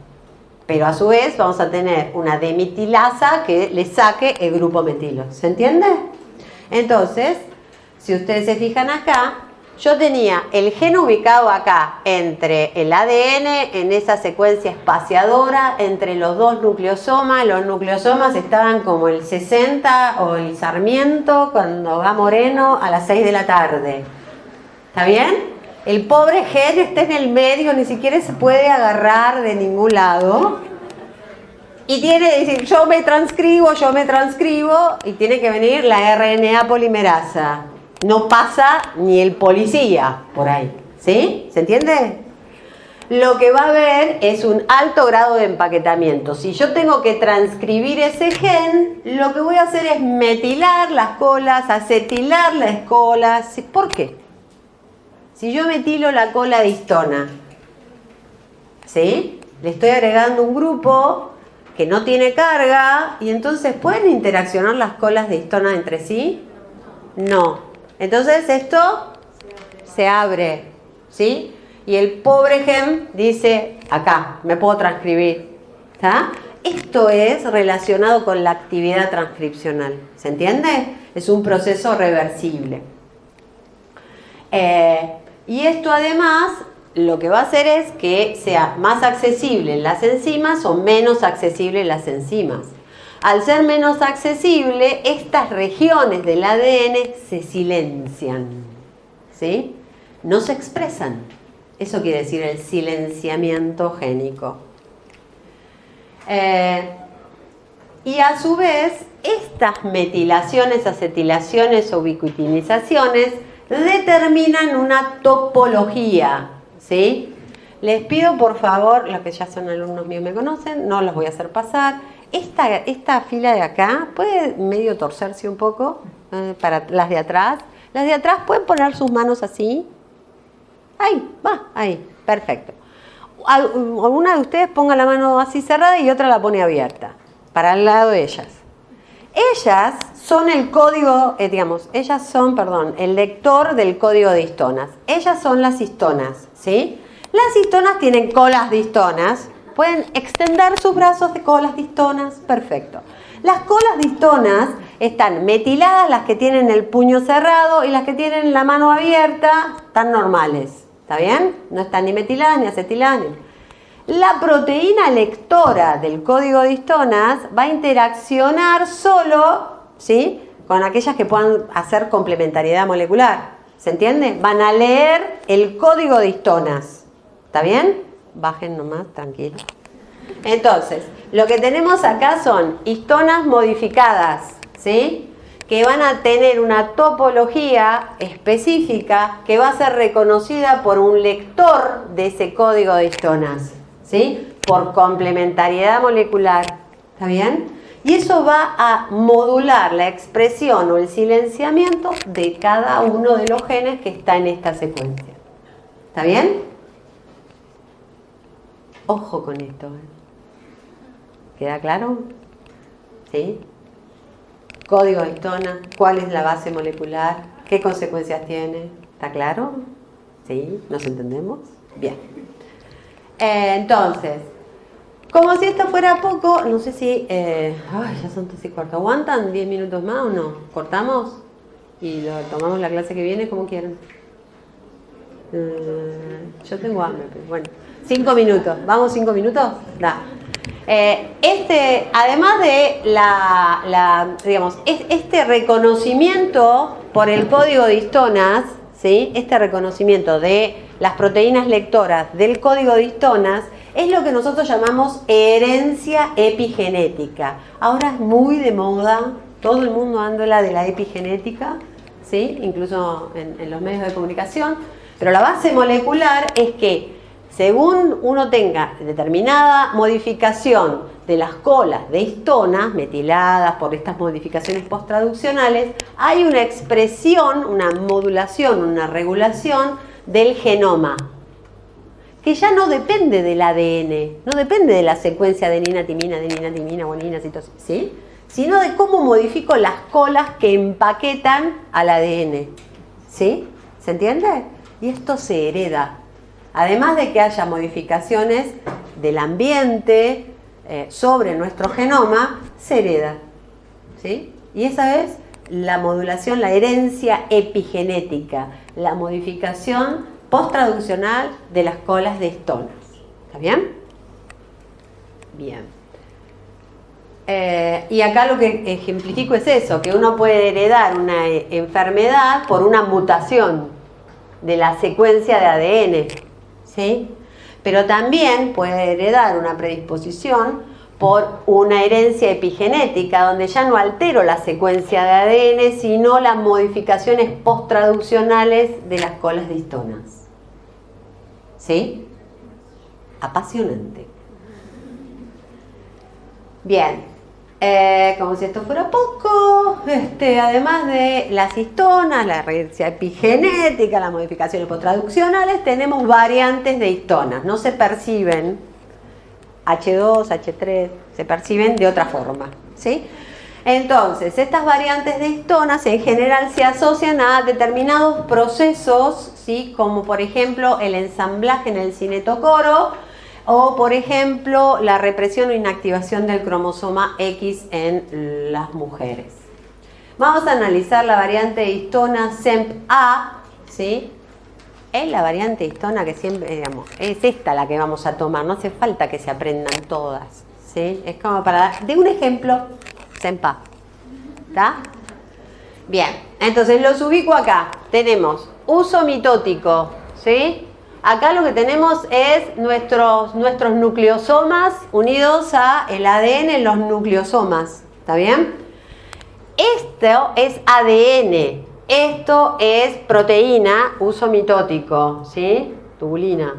pero a su vez vamos a tener una demetilasa que le saque el grupo metilo. ¿Se entiende? Entonces, si ustedes se fijan acá, yo tenía el gen ubicado acá entre el ADN en esa secuencia espaciadora entre los dos nucleosomas. Los nucleosomas estaban como el 60 o el Sarmiento cuando va Moreno a las 6 de la tarde. ¿Está bien? El pobre gen está en el medio, ni siquiera se puede agarrar de ningún lado. Y tiene que decir, yo me transcribo, y tiene que venir la RNA polimerasa. No pasa ni el policía por ahí, ¿sí? ¿Se entiende? Lo que va a haber es un alto grado de empaquetamiento. Si yo tengo que transcribir ese gen, lo que voy a hacer es metilar las colas, acetilar las colas. ¿Por qué? Si yo metilo la cola de histona, ¿sí? Le estoy agregando un grupo que no tiene carga y entonces ¿pueden interaccionar las colas de histona entre sí? No. Entonces esto se abre, ¿sí? Y el pobre gen dice, acá, me puedo transcribir, ¿está? Esto es relacionado con la actividad transcripcional, ¿se entiende? Es un proceso reversible. Y esto además lo que va a hacer es que sea más accesible en las enzimas o menos accesible en las enzimas. Al ser menos accesible, estas regiones del ADN se silencian, ¿sí? No se expresan. Eso quiere decir el silenciamiento génico. Y a su vez, estas metilaciones, acetilaciones o ubiquitinizaciones determinan una topología, ¿sí? Les pido por favor, los que ya son alumnos míos me conocen, no los voy a hacer pasar. Esta fila de acá puede medio torcerse un poco para las de atrás. Las de atrás pueden poner sus manos así. Ahí, va, ahí, perfecto. Alguna de ustedes ponga la mano así cerrada y otra la pone abierta, para el lado de ellas. Ellas son el código, ellas son, el lector del código de histonas. Ellas son las histonas, ¿sí? Las histonas tienen colas de histonas. Pueden extender sus brazos de colas de histonas, perfecto. Las colas de histonas están metiladas, las que tienen el puño cerrado, y las que tienen la mano abierta están normales, ¿está bien? No están ni metiladas ni acetiladas. La proteína lectora del código de histonas va a interaccionar solo, ¿sí?, con aquellas que puedan hacer complementariedad molecular. ¿Se entiende? Van a leer el código de histonas. ¿Está bien? Bajen nomás, tranquilo. Entonces, lo que tenemos acá son histonas modificadas, ¿sí?, que van a tener una topología específica que va a ser reconocida por un lector de ese código de histonas, ¿sí?, por complementariedad molecular. ¿Está bien? Y eso va a modular la expresión o el silenciamiento de cada uno de los genes que está en esta secuencia. ¿Está bien? Ojo con esto. ¿Queda claro? ¿Sí? Código de histona, cuál es la base molecular, qué consecuencias tiene. ¿Está claro? ¿Sí? ¿Nos entendemos? Bien. Entonces, como si esto fuera poco, no sé si... ya son 3:15. ¿Aguantan 10 minutos más o no? ¿Cortamos? Y tomamos la clase que viene como quieran. Yo tengo hambre, pero bueno. 5 minutos. ¿Vamos 5 minutos? Da. Además de este reconocimiento por el código de histonas, ¿sí? Este reconocimiento de las proteínas lectoras del código de histonas es lo que nosotros llamamos herencia epigenética. Ahora es muy de moda, todo el mundo anda de la epigenética, ¿sí? Incluso en los medios de comunicación, pero la base molecular es que según uno tenga determinada modificación de las colas de histonas metiladas por estas modificaciones posttraduccionales, hay una expresión, una modulación, una regulación del genoma, que ya no depende del ADN, no depende de la secuencia adenina, timina, guanina, citosina, ¿sí? Sino de cómo modifico las colas que empaquetan al ADN, ¿sí? ¿Se entiende? Y esto se hereda. Además de que haya modificaciones del ambiente sobre nuestro genoma, se hereda, ¿sí? Y esa es la modulación, la herencia epigenética, la modificación posttraduccional de las colas de histonas. ¿Está bien? Bien. Y acá lo que ejemplifico es eso, que uno puede heredar una enfermedad por una mutación de la secuencia de ADN, ¿sí? Pero también puede heredar una predisposición por una herencia epigenética, donde ya no altero la secuencia de ADN, sino las modificaciones posttraduccionales de las colas de histonas. ¿Sí? Apasionante. Bien. Como si esto fuera poco, además de las histonas, la herencia epigenética, las modificaciones posttraduccionales, tenemos variantes de histonas. No se perciben H2, H3, se perciben de otra forma, ¿sí? Entonces, estas variantes de histonas en general se asocian a determinados procesos, ¿sí? Como por ejemplo el ensamblaje en el cinetocoro, o, por ejemplo, la represión o inactivación del cromosoma X en las mujeres. Vamos a analizar la variante de histona SEMP-A, ¿sí? Es la variante de histona que siempre, digamos, es esta la que vamos a tomar, no hace falta que se aprendan todas, ¿sí? Es como para dar, de un ejemplo, SEMP-A, ¿está? Bien, entonces los ubico acá. Tenemos uso mitótico, ¿sí? Acá lo que tenemos es nuestros nucleosomas unidos a el ADN en los nucleosomas. ¿Está bien? Esto es ADN. Esto es proteína, uso mitótico, ¿sí? Tubulina.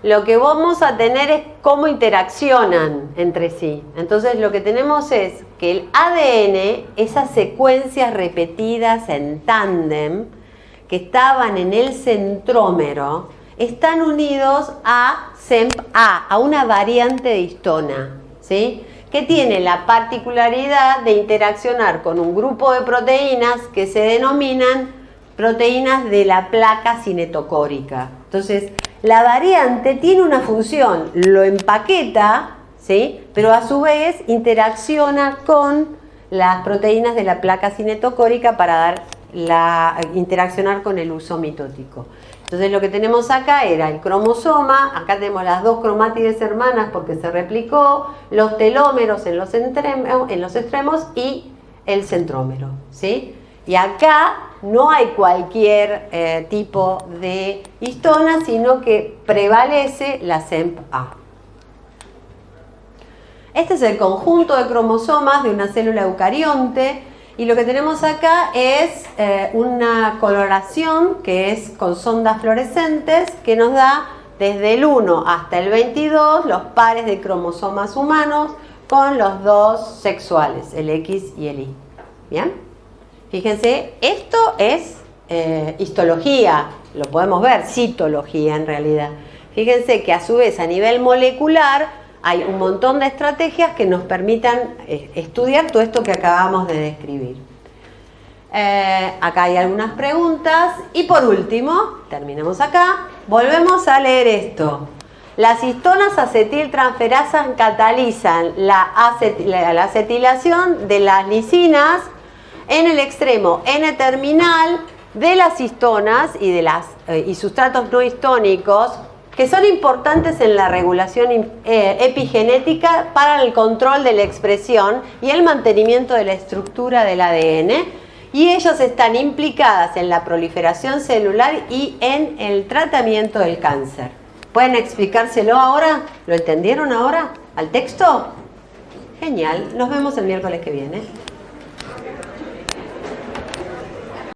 Lo que vamos a tener es cómo interaccionan entre sí. Entonces lo que tenemos es que el ADN, esas secuencias repetidas en tándem que estaban en el centrómero, están unidos a SEMP-A, a una variante de histona, ¿sí? Que tiene la particularidad de interaccionar con un grupo de proteínas que se denominan proteínas de la placa cinetocórica. Entonces, la variante tiene una función, lo empaqueta, ¿sí? Pero a su vez interacciona con las proteínas de la placa cinetocórica para interaccionar con el uso mitótico. Entonces lo que tenemos acá era el cromosoma, acá tenemos las dos cromátides hermanas porque se replicó, los telómeros en los extremos y el centrómero, ¿sí? Y acá no hay cualquier tipo de histona, sino que prevalece la SEMP-A. Este es el conjunto de cromosomas de una célula eucarionte. Y lo que tenemos acá es una coloración que es con sondas fluorescentes que nos da desde el 1 hasta el 22 los pares de cromosomas humanos con los dos sexuales, el X y el Y. ¿Bien? Fíjense, esto es histología, lo podemos ver, citología en realidad. Fíjense que a su vez a nivel molecular hay un montón de estrategias que nos permitan estudiar todo esto que acabamos de describir. Acá hay algunas preguntas. Y por último, terminamos acá, volvemos a leer esto. Las histonas acetiltransferasas catalizan la acetilación de las lisinas en el extremo N-terminal de las histonas y sustratos no histónicos, que son importantes en la regulación epigenética para el control de la expresión y el mantenimiento de la estructura del ADN, y ellas están implicadas en la proliferación celular y en el tratamiento del cáncer. ¿Pueden explicárselo ahora? ¿Lo entendieron ahora al texto? Genial, nos vemos el miércoles que viene.